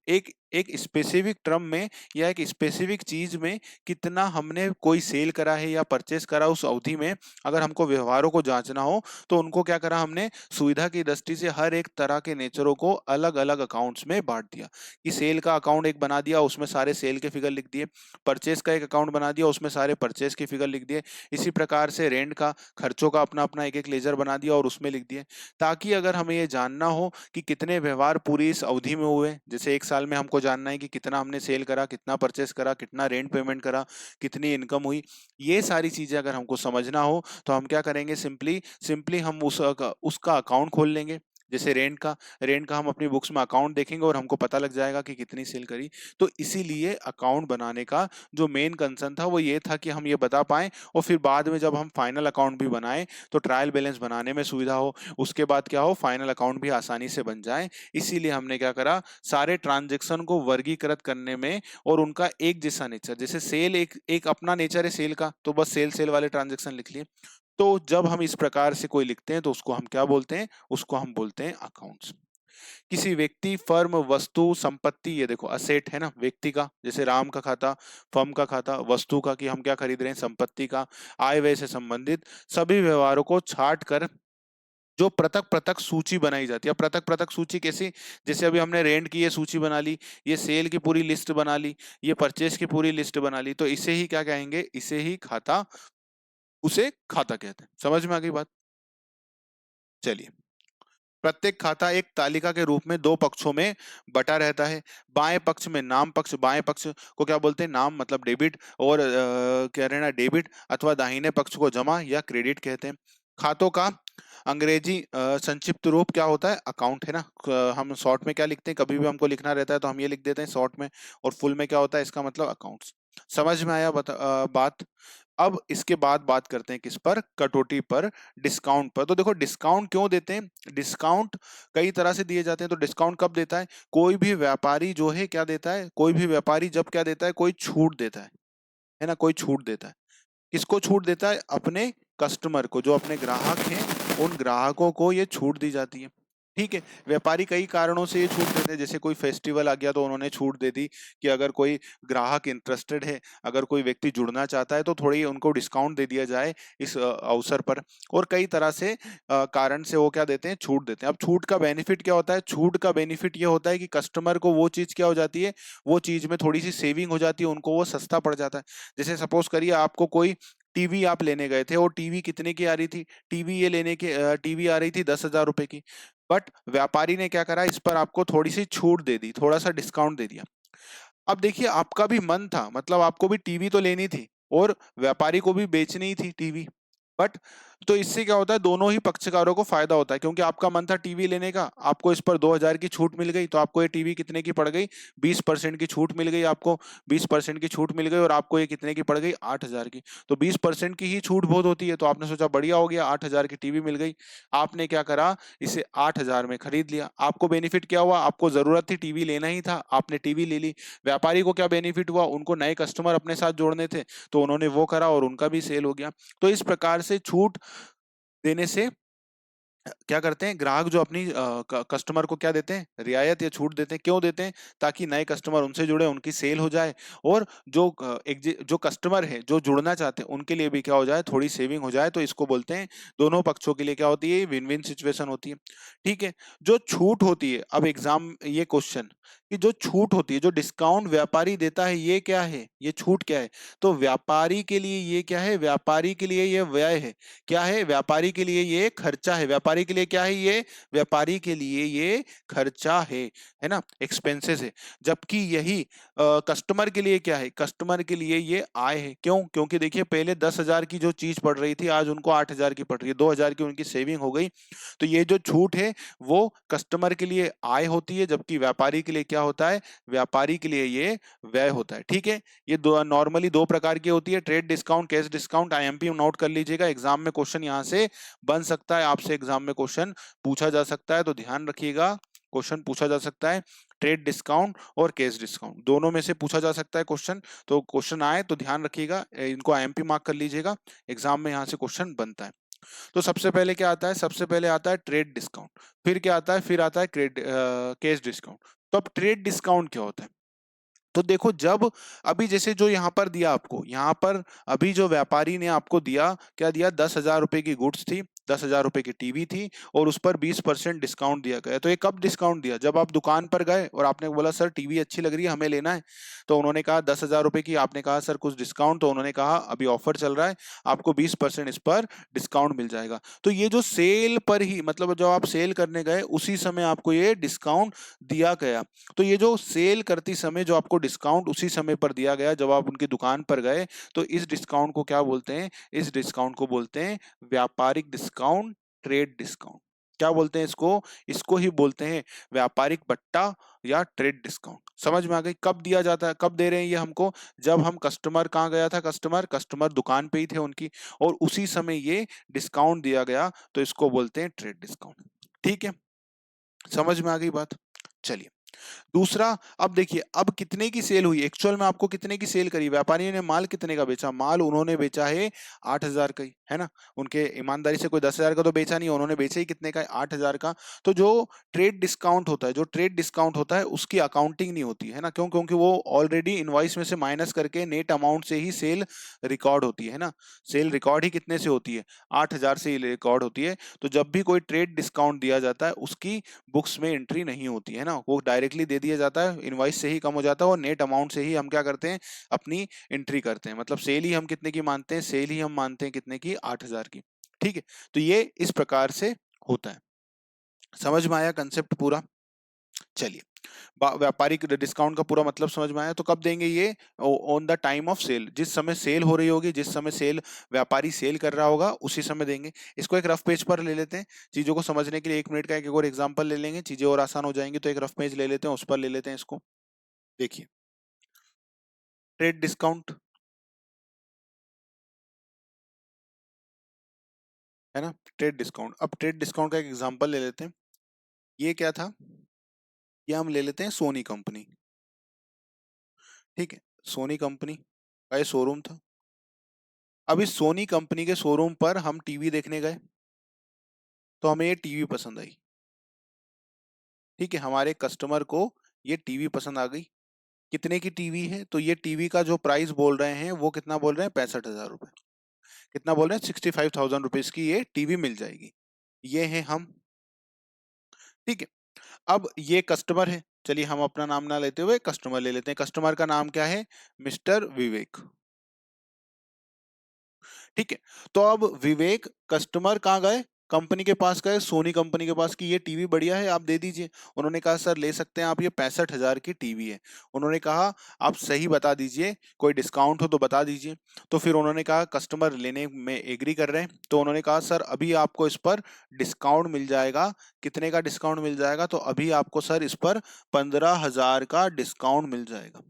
एक एक स्पेसिफिक टर्म में या एक स्पेसिफिक चीज में कितना हमने कोई सेल करा है या परचेस करा उस अवधि में। अगर हमको व्यवहारों को जांचना हो तो उनको क्या करा हमने, सुविधा की दृष्टि से हर एक तरह के नेचरों को अलग अलग अकाउंट्स में बांट दिया। कि सेल का अकाउंट एक बना दिया, उसमें सारे सेल के फिगर लिख दिए। परचेस का एक अकाउंट बना दिया, उसमें सारे परचेस के फिगर लिख दिए। इसी प्रकार से रेंट का, खर्चों का अपना अपना एक एक लेजर बना दिया और उसमें लिख दिए। ताकि अगर हमें ये जानना हो कि कितने व्यवहार पूरी इस अवधि में हुए, जैसे एक साल में हमको जानना है कि कितना हमने सेल करा, कितना परचेस करा, कितना रेंट पेमेंट करा, कितनी इनकम हुई, ये सारी चीजें अगर हमको समझना हो तो हम क्या करेंगे, सिंपली सिंपली हम उसका अकाउंट खोल लेंगे। जैसे रेंट का हम अपनी बुक्स में अकाउंट देखेंगे और हमको पता लग जाएगा कि कितनी सेल करी। तो इसीलिए अकाउंट बनाने का जो मेन कंसर्न था वो ये था कि हम ये बता पाएं, और फिर बाद में जब हम फाइनल अकाउंट भी बनाएं तो ट्रायल बैलेंस बनाने में सुविधा हो, उसके बाद क्या हो, फाइनल अकाउंट भी आसानी से बन जाए। इसीलिए हमने क्या करा, सारे ट्रांजेक्शन को वर्गीकृत करने में और उनका एक जैसा नेचर, जैसे सेल एक एक अपना नेचर है सेल का, तो बस सेल सेल वाले ट्रांजेक्शन लिख लिए। तो जब हम इस प्रकार से कोई लिखते हैं तो उसको हम क्या बोलते हैं, उसको हम बोलते हैं अकाउंट्स। किसी व्यक्ति, फर्म, वस्तु, संपत्ति, ये देखो असेट है ना व्यक्ति का, जैसे राम का खाता, फर्म का खाता, वस्तु का कि हम क्या खरीद रहे हैं, संपत्ति का, आय व्यय से संबंधित सभी व्यवहारों को छाट कर जो पृथक पृथक सूची बनाई जाती है। अब पृथक पृथक सूची कैसी, जैसे अभी हमने रेंट की ये सूची बना ली, ये सेल की पूरी लिस्ट बना ली, ये परचेज की पूरी लिस्ट बना ली, तो इसे ही क्या कहेंगे, इसे ही खाता, उसे खाता कहते हैं। समझ में आ गई बात? चलिए, प्रत्येक खाता एक तालिका के रूप में दो पक्षों में बटा रहता है। बाएं पक्ष में नाम पक्ष, बाएं पक्ष को क्या बोलते हैं, नाम मतलब डेबिट, और क्या रहना डेबिट, अथवा दाहिने पक्ष को जमा या क्रेडिट कहते हैं। खातों का अंग्रेजी संक्षिप्त रूप क्या होता है, अकाउंट है ना। हम शॉर्ट में क्या लिखते हैं, कभी भी हमको लिखना रहता है तो हम ये लिख देते हैं शॉर्ट में, और फुल में क्या होता है, इसका मतलब अकाउंट्स। समझ में आया बात? अब इसके बाद बात करते हैं किस पर, कटौती पर, डिस्काउंट पर। तो देखो डिस्काउंट क्यों देते हैं, डिस्काउंट कई तरह से दिए जाते हैं। तो डिस्काउंट कब देता है, कोई भी व्यापारी जो है क्या देता है, कोई भी व्यापारी जब क्या देता है, कोई छूट देता है ना, कोई छूट देता है। किसको छूट देता है, अपने कस्टमर को, जो अपने ग्राहक हैं उन ग्राहकों को ये छूट दी जाती है। ठीक है, व्यापारी कई कारणों से ये छूट देते हैं, जैसे कोई फेस्टिवल आ गया तो उन्होंने छूट दे दी कि अगर कोई ग्राहक इंटरेस्टेड है, अगर कोई व्यक्ति जुड़ना चाहता है तो थोड़ी उनको डिस्काउंट दे दिया जाए इस अवसर पर। और कई तरह से कारण से वो क्या देते हैं, छूट देते हैं। अब छूट का बेनिफिट क्या होता है, छूट का बेनिफिट ये होता है कि कस्टमर को वो चीज क्या हो जाती है, वो चीज में थोड़ी सी सेविंग हो जाती है, उनको वो सस्ता पड़ जाता है। जैसे सपोज करिए आपको कोई टीवी आप लेने गए थे, और टीवी कितने की आ रही थी, टीवी ये लेने के टीवी आ रही थी 10,000 रुपए की, बट व्यापारी ने क्या करा, इस पर आपको थोड़ी सी छूट दे दी, थोड़ा सा डिस्काउंट दे दिया। अब देखिए आपका भी मन था, मतलब आपको भी टीवी तो लेनी थी, और व्यापारी को भी बेचनी ही थी टीवी, बट तो इससे क्या होता है, दोनों ही पक्षकारों को फायदा होता है, क्योंकि आपका मन था टीवी लेने का, आपको इस पर 2,000 की छूट मिल गई, तो आपको ये टीवी कितने की पड़ गई, 20% की छूट मिल गई आपको, 20% की छूट मिल गई, और आपको ये कितने की पड़ गई, 8,000 की। तो 20% की ही छूट बहुत होती है, तो आपने सोचा बढ़िया हो गया, 8,000 की टीवी मिल गई। आपने क्या करा, इसे 8,000 में खरीद लिया। आपको बेनिफिट क्या हुआ, आपको जरूरत थी, टीवी लेना ही था, आपने टीवी ले ली। व्यापारी को क्या बेनिफिट हुआ, उनको नए कस्टमर अपने साथ जोड़ने थे, तो उन्होंने वो करा और उनका भी सेल हो गया। तो इस प्रकार से छूट देने से क्या करते हैं, ग्राहक जो अपनी कस्टमर को क्या देते हैं, रियायत या छूट देते हैं। क्यों देते हैं, ताकि नए कस्टमर उनसे जुड़े, उनकी सेल हो जाए, और जो जो कस्टमर है जो जुड़ना चाहते हैं उनके लिए भी क्या हो जाए, थोड़ी सेविंग हो जाए। तो इसको बोलते हैं, दोनों पक्षों के लिए क्या होती है, विन विन सिचुएशन होती है। ठीक है, जो छूट होती है, अब एग्जाम ये क्वेश्चन कि जो छूट होती है, जो डिस्काउंट व्यापारी देता है, ये क्या है, ये छूट क्या है। तो व्यापारी के लिए ये क्या है, व्यापारी के लिए ये व्यय है। क्या है, व्यापारी के लिए ये खर्चा है। व्यापारी के लिए क्या है, ये व्यापारी के लिए ये खर्चा है ना, एक्सपेंसेस है। जबकि यही कस्टमर के लिए क्या है, कस्टमर के लिए ये आय है। क्यों, क्योंकि देखिए पहले 10,000 की जो चीज पड़ रही थी, आज उनको 8,000 की पड़ रही है, 2,000 की उनकी सेविंग हो गई। तो ये जो छूट है वो कस्टमर के लिए आय होती है, जबकि व्यापारी के लिए क्या होता है, व्यापारी के लिए ये व्यय होता है। ठीक है, ये दो नॉर्मली दो प्रकार की होती है, trade discount, cash discount. IMP note कर लीजिएगा, एग्जाम में क्वेश्चन यहाँ से बन सकता है, आपसे एग्जाम में क्वेश्चन पूछा जा सकता है, तो ध्यान रखिएगा, क्वेश्चन पूछा जा सकता है। ट्रेड डिस्काउंट और कैश डिस्काउंट दोनों में से पूछा जा सकता है क्वेश्चन, तो क्वेश्चन आए तो ध्यान रखिएगा, इनको आईएमपी मार्क कर लीजिएगा, एग्जाम में यहाँ से क्वेश्चन बनता है। तो सबसे पहले क्या आता है, सबसे पहले आता है ट्रेड डिस्काउंट, फिर क्या आता है, फिर आता है कैश डिस्काउंट। तो अब ट्रेड डिस्काउंट क्या होता है, तो देखो जब अभी जैसे जो यहाँ पर दिया आपको, यहाँ पर अभी जो व्यापारी ने आपको दिया, क्या दिया, 10,000 रुपए की गुड्स थी, 10,000 रुपए की टीवी थी, और उस पर 20% डिस्काउंट दिया गया। तो ये कब डिस्काउंट दिया, जब आप दुकान पर गए और आपने बोला सर टीवी अच्छी लग रही है, हमें लेना है। तो उन्होंने कहा 10,000 रुपए की, आपने कहा सर कुछ डिस्काउंट, तो उन्होंने कहा अभी ऑफर चल रहा है, आपको 20% इस पर डिस्काउंट मिल जाएगा। तो ये जो सेल पर ही, मतलब जब आप सेल करने गए उसी समय आपको ये डिस्काउंट दिया गया। तो ये जो सेल करती समय जो आपको डिस्काउंट उसी समय पर दिया गया जब आप उनकी दुकान पर गए, तो इस डिस्काउंट को क्या बोलते हैं, इस डिस्काउंट को बोलते हैं व्यापारिक डिस्काउंट, ट्रेड डिस्काउंट। क्या बोलते हैं इसको, इसको ही बोलते हैं व्यापारिक बट्टा या ट्रेड डिस्काउंट। समझ में आ गई, कब दिया जाता है, कब दे रहे हैं ये हमको, जब हम कस्टमर कहाँ गया था, कस्टमर कस्टमर दुकान पे ही थे उनकी, और उसी समय ये डिस्काउंट दिया गया, तो इसको बोलते हैं ट्रेड डिस्काउंट। ठीक है, समझ में आ गई बात? चलिए, दूसरा, अब देखिए अब कितने की सेल हुई, एक्चुअल में आपको कितने की सेल करी, व्यापारी ने माल कितने का बेचा, माल उन्होंने बेचा है 8,000 का ही, है ना। उनके ईमानदारी से कोई 10,000 का तो बेचा नहीं, उन्होंने बेचा ही कितने का, 8,000 का। तो जो ट्रेड डिस्काउंट होता है, जो ट्रेड डिस्काउंट होता है उसकी अकाउंटिंग नहीं होती है ना, क्यों, क्योंकि वो ऑलरेडी इनवॉइस में से माइनस करके नेट अमाउंट से ही सेल रिकॉर्ड होती है ना। सेल रिकॉर्ड ही कितने से होती है, 8,000 से ही रिकॉर्ड होती है। तो जब भी कोई ट्रेड डिस्काउंट दिया जाता है उसकी बुक्स में एंट्री नहीं होती है ना, वो डायरेक्टली दे दिया जाता है, इनवॉइस से ही कम हो जाता है और नेट अमाउंट से ही हम क्या करते हैं, अपनी एंट्री करते हैं। मतलब सेल ही हम कितने की मानते हैं, सेल ही हम मानते हैं कितने की, 8,000 की। ठीक है, तो ये इस प्रकार से होता है। समझ में आया कंसेप्ट पूरा? चलिए, व्यापारिक डिस्काउंट का पूरा मतलब समझ में आया। तो कब देंगे ये, on the time of sale, जिस समय सेल हो रही होगी, जिस समय सेल व्यापारी सेल कर रहा होगा उसी समय देंगे। इसको एक रफ पेज पर ले लेते हैं, चीजों को समझने के लिए 1 मिनट का एक और एग्जांपल ले लेंगे, चीजें और आसान हो जाएंगी। तो एक रफ पेज ले लेते हैं, उस पर ले लेते हैं इसको। देखिए, ट्रेड डिस्काउंट, है ना, ट्रेड डिस्काउंट। अब ट्रेड डिस्काउंट का एक एग्जांपल ले लेते हैं। ये क्या था, ये हम ले लेते हैं सोनी कंपनी। ठीक है, सोनी कंपनी का ये शोरूम था। अब इस सोनी कंपनी के शोरूम पर हम टीवी देखने गए, तो हमें ये टीवी पसंद आई। ठीक है, हमारे कस्टमर को ये टीवी पसंद आ गई। कितने की टीवी है, तो ये टीवी का जो प्राइस बोल रहे हैं वो कितना बोल रहे हैं, 65,000 रुपए। कितना बोल रहे हैं, 65,000 रुपीज की ये टीवी मिल जाएगी। ये है हम। ठीक है, अब ये कस्टमर है, चलिए हम अपना नाम ना लेते हुए कस्टमर ले लेते हैं। कस्टमर का नाम क्या है, मिस्टर विवेक। ठीक है, तो अब विवेक कस्टमर कहाँ गए, कंपनी के पास गए, सोनी कंपनी के पास, कि ये टीवी बढ़िया है आप दे दीजिए। उन्होंने कहा सर ले सकते हैं आप, ये 65,000 की टीवी है। उन्होंने कहा आप सही बता दीजिए, कोई डिस्काउंट हो तो बता दीजिए। तो फिर उन्होंने कहा, कस्टमर लेने में एग्री कर रहे हैं, तो उन्होंने कहा सर अभी आपको इस पर डिस्काउंट मिल जाएगा। कितने का डिस्काउंट मिल जाएगा, तो अभी आपको सर इस पर 15,000 का डिस्काउंट मिल जाएगा।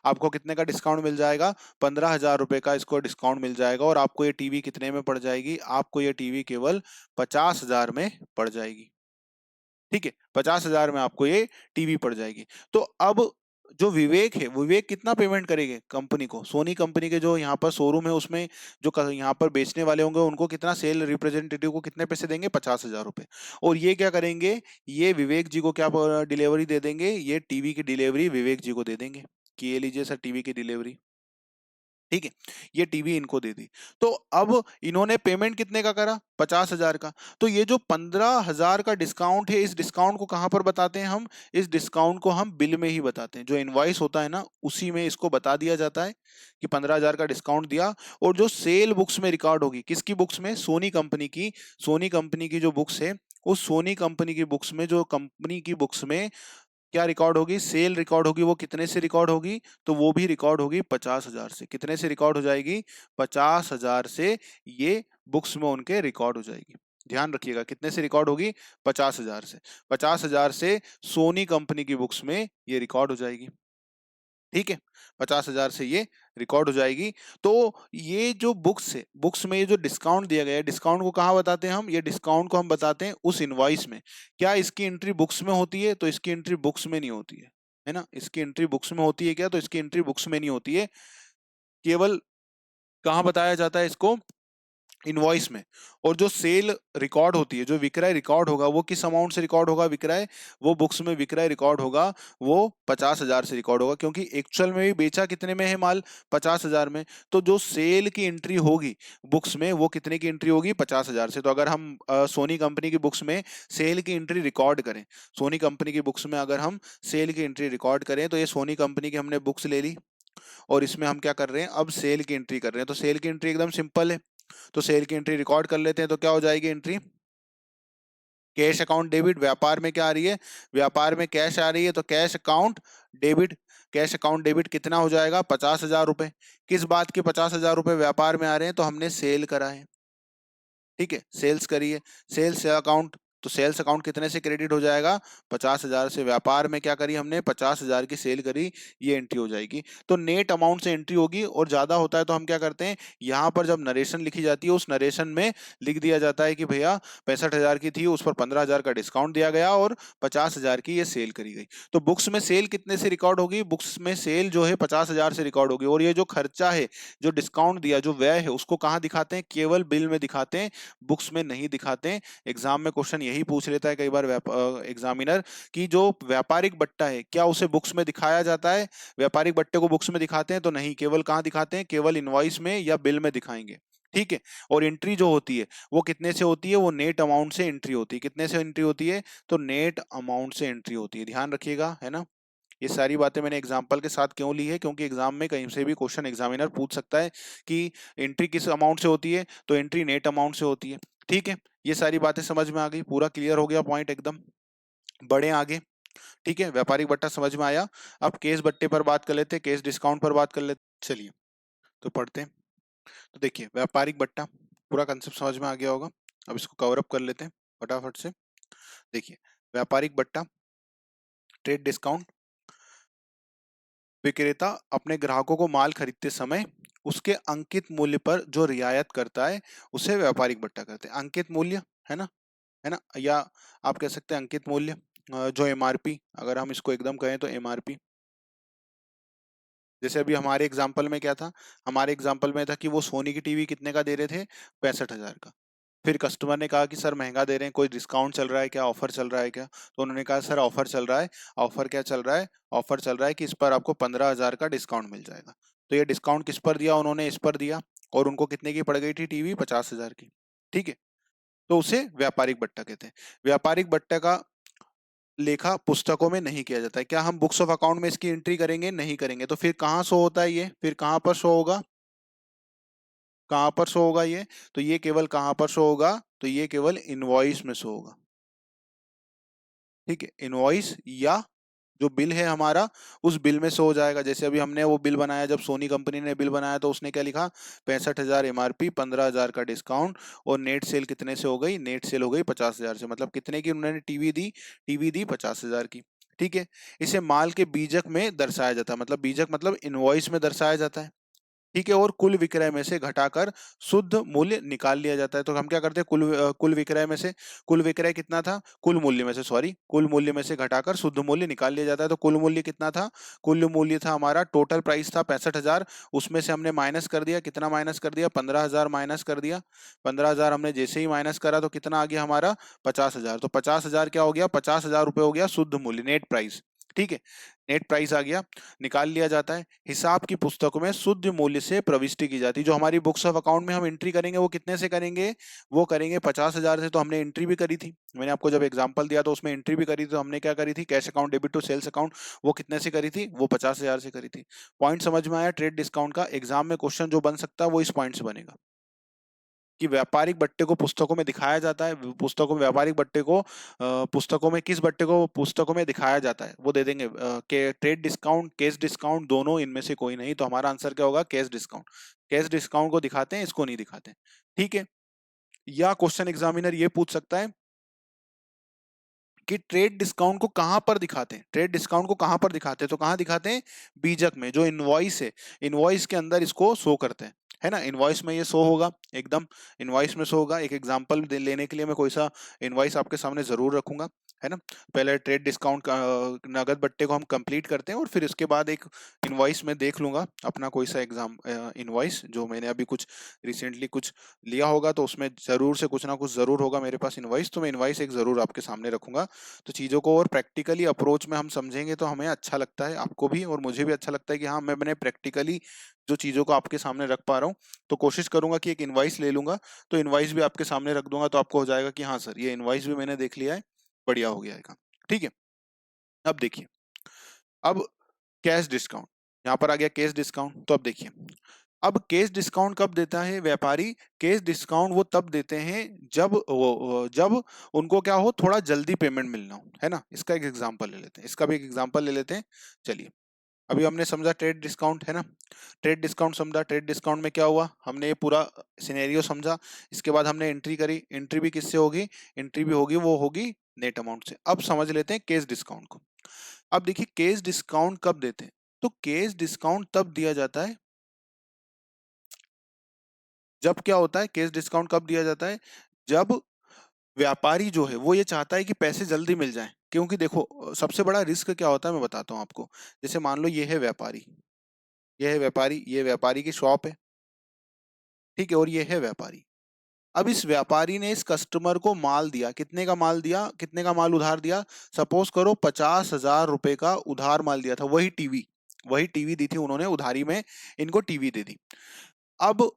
आपको कितने का डिस्काउंट मिल जाएगा, 15,000 रुपए का इसको डिस्काउंट मिल जाएगा। और आपको ये टीवी कितने में पड़ जाएगी, आपको ये टीवी केवल 50,000 में पड़ जाएगी। ठीक है, 50,000 में आपको ये टीवी पड़ जाएगी। तो अब जो विवेक है, विवेक कितना पेमेंट करेंगे कंपनी को, सोनी कंपनी के जो यहाँ पर शोरूम है उसमें जो यहाँ पर बेचने वाले होंगे उनको कितना, सेल रिप्रेजेंटेटिव को कितने पैसे देंगे, 50,000 रुपए। और ये क्या करेंगे, ये विवेक जी को क्या डिलीवरी दे देंगे, ये टीवी की डिलीवरी विवेक जी को दे देंगे, कि ये लीजिए सर टीवी की डिलीवरी। ठीक है, ये टीवी इनको दे दी। तो अब इन्होंने पेमेंट कितने का करा, 50,000 का। तो ये जो 15,000 का डिस्काउंट है, इस डिस्काउंट को कहां पर बताते हैं हम, इस डिस्काउंट को हम बिल में ही बताते हैं। जो इनवॉइस होता है ना उसी में इसको बता दिया जाता है कि 15,000 का डिस्काउंट दिया। और जो सेल बुक्स में रिकॉर्ड होगी, किसकी बुक्स में, सोनी कंपनी की। सोनी कंपनी की जो बुक्स है, उस सोनी कंपनी की बुक्स में, जो कंपनी की बुक्स में क्या रिकॉर्ड होगी, सेल रिकॉर्ड होगी, वो कितने से रिकॉर्ड होगी, तो वो भी रिकॉर्ड होगी 50,000 से। कितने से रिकॉर्ड हो जाएगी, 50,000 से ये बुक्स में उनके रिकॉर्ड हो जाएगी। ध्यान रखिएगा, कितने से रिकॉर्ड होगी, 50,000 से। 50,000 से सोनी कंपनी की बुक्स में ये रिकॉर्ड हो जाएगी। ठीक है, 50,000 से ये रिकॉर्ड हो जाएगी। तो ये जो बुक्स है, बुक्स में ये जो डिस्काउंट दिया गया है, डिस्काउंट को कहाँ बताते हैं हम, ये डिस्काउंट को हम बताते हैं उस इनवॉइस में। क्या इसकी एंट्री बुक्स में होती है, तो इसकी एंट्री बुक्स में नहीं होती है ना। इसकी एंट्री बुक्स में होती है क्या, तो इसकी एंट्री बुक्स में नहीं होती है। केवल कहाँ बताया जाता है इसको, इनवॉइस में। और जो सेल रिकॉर्ड होती है, जो विक्रय रिकॉर्ड होगा, वो किस अमाउंट से रिकॉर्ड होगा, विक्रय, वो बुक्स में विक्रय रिकॉर्ड होगा, वो 50,000 से रिकॉर्ड होगा, क्योंकि एक्चुअल में भी बेचा कितने में है माल, 50,000 में। तो जो सेल की एंट्री होगी बुक्स में, वो कितने की एंट्री होगी, 50,000 से। तो अगर हम सोनी कंपनी की बुक्स में सेल की एंट्री रिकॉर्ड करें, सोनी कंपनी की बुक्स में अगर हम सेल की एंट्री रिकॉर्ड करें, तो ये सोनी कंपनी की हमने बुक्स ले ली, और इसमें हम क्या कर रहे हैं, अब सेल की एंट्री कर रहे हैं। तो सेल की एंट्री एकदम सिंपल है, तो सेल की एंट्री रिकॉर्ड कर लेते हैं। तो क्या हो जाएगी एंट्री, कैश अकाउंट डेबिट। व्यापार में क्या आ रही है, व्यापार में कैश आ रही है, तो cash account debit. Cash account debit कितना हो जाएगा, 50,000 रुपए। किस बात के 50,000 रुपए व्यापार में आ रहे हैं, तो हमने सेल करा है। ठीक है, सेल्स करी है, सेल्स अकाउंट। तो सेल्स अकाउंट कितने से क्रेडिट हो जाएगा? 50,000 से। व्यापार में क्या करी हमने? 50,000 की सेल करी, ये एंट्री हो जाएगी। तो नेट अमाउंट से एंट्री होगी, और ज्यादा होता है तो हम क्या करते हैं, यहाँ पर जब नरेशन लिखी जाती है उस नरेशन में लिख दिया जाता है कि भैया 65,000 की थी, उस पर 15,000 का डिस्काउंट दिया गया और 50,000 की ये सेल करी गई। तो बुक्स में सेल कितने से रिकॉर्ड होगी? बुक्स में सेल जो है 50,000 से रिकॉर्ड होगी। और ये जो खर्चा है, जो डिस्काउंट दिया, जो व्यय है, उसको कहाँ दिखाते हैं? केवल बिल में दिखाते हैं, बुक्स में नहीं दिखाते हैं। एग्जाम में क्वेश्चन यही पूछ लेता है कई बार एग्जामिनर, कि जो व्यापारिक बट्टा है क्या उसे बुक्स में दिखाया जाता है? व्यापारिक बट्टे को बुक्स में दिखाते हैं? तो नहीं, केवल कहाँ दिखाते हैं? केवल इनवॉइस में या बिल में दिखाएंगे। ठीक है। और एंट्री जो होती है वो कितने से होती है? वो नेट अमाउंट से एंट्री होती है। कितने से एंट्री होती है? तो नेट अमाउंट से एंट्री होती है। ध्यान रखिएगा, है ना। ये सारी बातें मैंने एग्जाम्पल के साथ क्यों ली है, क्योंकि एग्जाम में कहीं से भी क्वेश्चन एग्जामिनर पूछ सकता है कि एंट्री किस अमाउंट से होती है, तो एंट्री नेट अमाउंट से होती है। ठीक है, ये सारी बातें समझ में आ गई, पूरा क्लियर हो गया पॉइंट एकदम। बढ़े आगे। ठीक है, व्यापारिक बट्टा समझ में आया। अब केस बट्टे पर बात कर लेते हैं, केस डिस्काउंट पर बात कर लेते हैं। चलिए तो पढ़ते हैं। तो देखिए, व्यापारिक बट्टा पूरा कंसेप्ट समझ में आ गया होगा। अब इसको कवर अप कर लेते हैं फटाफट से। देखिए, व्यापारिक बट्टा, ट्रेड डिस्काउंट, विक्रेता अपने ग्राहकों को माल खरीदते समय उसके अंकित मूल्य पर जो रियायत करता है उसे व्यापारिक बट्टा कहते हैं। अंकित मूल्य, है ना, है ना, या आप कह सकते हैं अंकित मूल्य, जो एमआरपी, अगर हम इसको एकदम कहें तो एमआरपी। जैसे अभी हमारे एग्जाम्पल में क्या था? हमारे एग्जाम्पल में था कि वो सोनी की टीवी कितने का दे रहे थे? 65,000 का। फिर कस्टमर ने कहा कि सर महंगा दे रहे हैं, कोई डिस्काउंट चल रहा है क्या, ऑफर चल रहा है क्या? तो उन्होंने कहा सर ऑफर चल रहा है। ऑफर क्या चल रहा है? ऑफर चल रहा है कि इस पर आपको 15,000 का डिस्काउंट मिल जाएगा। तो ये डिस्काउंट किस पर दिया? उन्होंने इस पर दिया। और उनको कितने की पड़ गई थी टीवी? 50,000 की। ठीक है, तो उसे व्यापारिक बट्टा कहते हैं। व्यापारिक बट्टा का लेखा पुस्तकों में नहीं किया जाता है। क्या हम बुक्स ऑफ अकाउंट में इसकी एंट्री करेंगे? नहीं करेंगे। तो फिर कहाँ शो होता है ये? फिर कहाँ पर शो होगा? कहाँ पर शो होगा ये? तो ये केवल कहाँ पर शो होगा? तो ये केवल इनवॉइस में शो होगा। ठीक है, इनवॉइस या जो बिल है हमारा, उस बिल में शो हो जाएगा। जैसे अभी हमने वो बिल बनाया, जब सोनी कंपनी ने बिल बनाया तो उसने क्या लिखा? 65,000 एमआरपी, 15,000 का डिस्काउंट, और नेट सेल कितने से हो गई? नेट सेल हो गई 50,000 से। मतलब कितने की उन्होंने टीवी दी? टीवी दी 50,000 की। ठीक है, इसे माल के बीजक में दर्शाया जाता है। मतलब बीजक मतलब इनवॉइस में दर्शाया जाता है। ठीक है, और कुल विक्रय में से घटाकर शुद्ध मूल्य निकाल लिया जाता है। तो हम क्या करते हैं? कुल विक्रय में से, कुल विक्रय कितना था? कुल मूल्य में से, सॉरी, कुल मूल्य में से घटाकर शुद्ध मूल्य निकाल लिया जाता है। तो कुल मूल्य कितना था? कुल मूल्य था हमारा, टोटल प्राइस था 65,000, उसमें से हमने माइनस कर दिया। कितना माइनस कर दिया? 15,000 माइनस कर दिया। 15,000 हमने जैसे ही माइनस करा तो कितना आ गया हमारा? 50,000। तो 50,000 क्या हो गया? 50,000 रुपये हो गया शुद्ध मूल्य, नेट प्राइस। ठीक है, नेट प्राइस आ गया, निकाल लिया जाता है। हिसाब की पुस्तकों में शुद्ध मूल्य से प्रविष्टि की जाती है। जो हमारी बुक्स ऑफ अकाउंट में हम एंट्री करेंगे वो कितने से करेंगे? वो करेंगे 50,000 से। तो हमने एंट्री भी करी थी, मैंने आपको जब एग्जांपल दिया तो उसमें एंट्री भी करी थी। तो हमने क्या करी थी? Cash account debit to sales account, वो कितने से करी थी? वो 50,000 से करी थी। पॉइंट समझ में आया? ट्रेड डिस्काउंट का एग्जाम में क्वेश्चन जो बन सकता है वो इस पॉइंट से बनेगा कि व्यापारिक बट्टे को पुस्तकों में दिखाया जाता है। पुस्तकों में व्यापारिक बट्टे को पुस्तकों में, किस बट्टे को पुस्तकों में दिखाया जाता है वो दे देंगे के ट्रेड डिस्काउंट, केस डिस्काउंट, दोनों, इनमें से कोई नहीं। तो हमारा आंसर क्या होगा? Case discount. केस डिस्काउंट को दिखाते हैं, इसको नहीं दिखाते। ठीक है, या क्वेश्चन एग्जामिनर ये पूछ सकता है कि ट्रेड डिस्काउंट को कहां पर दिखाते हैं? ट्रेड डिस्काउंट को कहां पर दिखाते हैं? तो कहां दिखाते हैं? बीजक में, जो इनवॉइस है, इनवॉइस के अंदर इसको शो करते हैं, है ना। इनवॉइस में ये शो होगा एकदम, इनवॉइस में शो होगा। एक एग्जांपल लेने के लिए मैं कोई सा इनवॉइस आपके सामने जरूर रखूंगा, है ना। पहले ट्रेड डिस्काउंट का नगद बट्टे को हम कंप्लीट करते हैं, और फिर इसके बाद एक इनवॉइस में देख लूंगा अपना कोई सा एग्जाम इनवॉइस जो मैंने अभी कुछ रिसेंटली कुछ लिया होगा, तो उसमें जरूर से कुछ ना कुछ जरूर होगा मेरे पास इनवॉइस। तो मैं इनवॉइस एक जरूर आपके सामने रखूंगा। तो चीज़ों को और प्रैक्टिकली अप्रोच में हम समझेंगे तो हमें अच्छा लगता है, आपको भी और मुझे भी अच्छा लगता है कि हाँ, मैंने प्रैक्टिकली जो चीज़ों को आपके सामने रख पा रहा हूँ। तो कोशिश करूंगा कि एक इनवाइस ले लूंगा, तो इनवाइस भी आपके सामने रख दूंगा, तो आपको हो जाएगा कि हाँ सर, ये इनवाइस भी मैंने देख लिया है, बढ़िया हो गया है काम। ठीक है, अब देखिए, अब कैश डिस्काउंट, यहाँ पर आ गया कैश डिस्काउंट। तो अब देखिए, अब केस डिस्काउंट कब देता है व्यापारी? केस डिस्काउंट वो तब देते हैं जब जब उनको क्या हो, थोड़ा जल्दी पेमेंट मिलना हो, है ना। इसका एक एग्जांपल ले लेते हैं, इसका भी एक एग्जांपल ले लेते हैं। चलिए, अभी हमने समझा ट्रेड डिस्काउंट, है ना, ट्रेड डिस्काउंट समझा। ट्रेड डिस्काउंट में क्या हुआ, हमने ये पूरा सिनेरियो समझा। इसके बाद हमने एंट्री करी, एंट्री भी किससे होगी, एंट्री भी होगी, वो होगी नेट अमाउंट से। अब समझ लेते हैं केस डिस्काउंट को। अब देखिए केस डिस्काउंट कब देते हैं, तो केस डिस्काउंट तब दिया जाता है जब क्या होता है, केस डिस्काउंट कब दिया जाता है, जब व्यापारी जो है वो ये चाहता है कि पैसे जल्दी मिल जाएं। क्योंकि देखो सबसे बड़ा रिस्क क्या होता है मैं बताता हूं आपको। जैसे मान लो ये है व्यापारी, ये है व्यापारी, ये व्यापारी की शॉप है, ठीक है, और ये है व्यापारी। अब इस व्यापारी ने इस कस्टमर को माल दिया, कितने का माल दिया, कितने का माल उधार दिया, सपोज करो 50,000 रुपए का उधार माल दिया था, वही टीवी, वही टीवी दी थी उन्होंने उधारी में, इनको टीवी दे दी। अब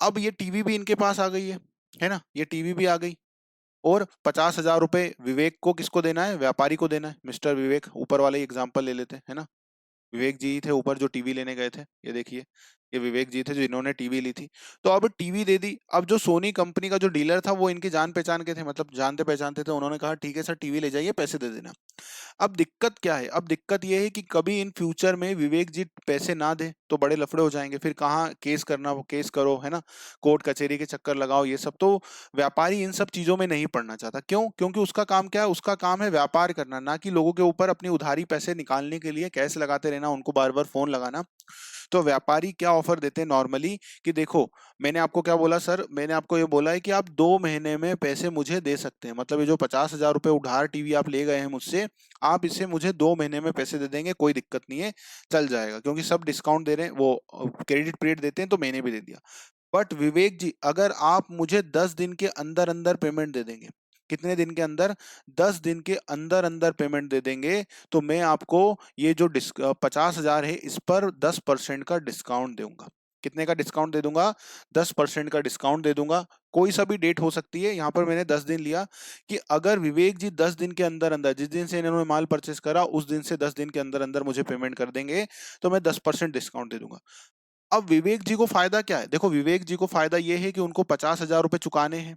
अब ये टीवी भी इनके पास आ गई है ना, ये टीवी भी आ गई। और 50,000 रुपए विवेक को किसको देना है, व्यापारी को देना है, मिस्टर विवेक, ऊपर वाले एग्जाम्पल ले लेते हैं, है ना। विवेक जी ही थे ऊपर जो टीवी लेने गए थे, ये देखिए, ये विवेक जी थे जो इन्होंने टीवी ली थी। तो अब टीवी दे दी। अब जो सोनी कंपनी का जो डीलर था वो इनकी जान पहचान के थे, मतलब जानते पहचानते थे, उन्होंने कहा ठीक है सर टीवी ले जाइए, पैसे दे देना। अब दिक्कत क्या है, अब दिक्कत ये है कि कभी इन फ्यूचर में विवेक जी पैसे ना दे तो बड़े लफड़े हो जाएंगे, फिर कहाँ केस करना, वो केस करो, है ना, कोर्ट कचहरी के चक्कर लगाओ, ये सब तो व्यापारी इन सब चीजों में नहीं पड़ना चाहता। क्यों, क्योंकि उसका काम क्या है, उसका काम है व्यापार करना, ना कि लोगों के ऊपर अपनी उधारी पैसे निकालने के लिए कैश लगाते रहना, उनको बार बार फोन लगाना। तो व्यापारी क्या ऑफर देते हैं नॉर्मली, कि देखो मैंने आपको क्या बोला सर, मैंने आपको ये बोला है कि आप 2 महीने में पैसे मुझे दे सकते हैं, मतलब ये जो 50,000 रुपए उधार टीवी आप ले गए हैं मुझसे, आप इसे मुझे 2 महीने में पैसे दे देंगे, कोई दिक्कत नहीं है, चल जाएगा, क्योंकि सब डिस्काउंट दे रहे हैं, वो क्रेडिट पीरियड देते हैं तो मैंने भी दे दिया। बट विवेक जी अगर आप मुझे 10 दिन के अंदर अंदर पेमेंट दे देंगे, कितने दिन के अंदर, 10 दिन के अंदर अंदर पेमेंट दे देंगे, तो मैं आपको ये जो 50,000 है इस पर 10% का डिस्काउंट दूंगा। कितने का डिस्काउंट दे दूंगा, 10% का डिस्काउंट दे दूंगा। कोई सा भी डेट हो सकती है, यहाँ पर मैंने 10 दिन लिया, कि अगर विवेक जी 10 दिन के अंदर अंदर, जिस दिन से इन्होंने माल परचेस करा उस दिन से 10 दिन के अंदर अंदर मुझे पेमेंट कर देंगे, तो मैं 10% डिस्काउंट दे दूंगा। अब विवेक जी को फायदा क्या है, देखो विवेक जी को फायदा ये है कि उनको 50,000 रुपए चुकाने हैं,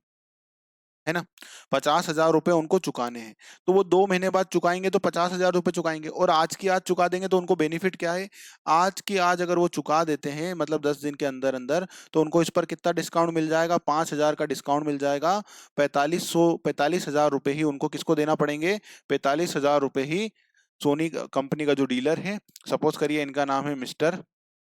है ना, 50,000 रुपए उनको चुकाने हैं। तो वो 2 महीने बाद चुकाएंगे तो 50,000 रुपए चुकाएंगे, और आज की आज चुका देंगे तो उनको बेनिफिट क्या है, आज की आज अगर वो चुका देते हैं मतलब 10 दिन के अंदर अंदर, तो उनको इस पर कितना डिस्काउंट मिल जाएगा, 5,000 का डिस्काउंट मिल जाएगा। 45,000 रुपए ही उनको किसको देना पड़ेंगे, 45,000 रुपए ही सोनी कंपनी का जो डीलर है, सपोज करिए इनका नाम है मिस्टर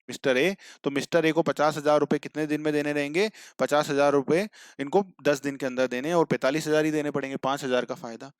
मिस्टर ए, तो मिस्टर ए को 50,000 रुपए कितने दिन में देने रहेंगे, 50,000 रुपए इनको 10 दिन के अंदर देने, और 45,000 ही देने पड़ेंगे, 5,000 का फायदा।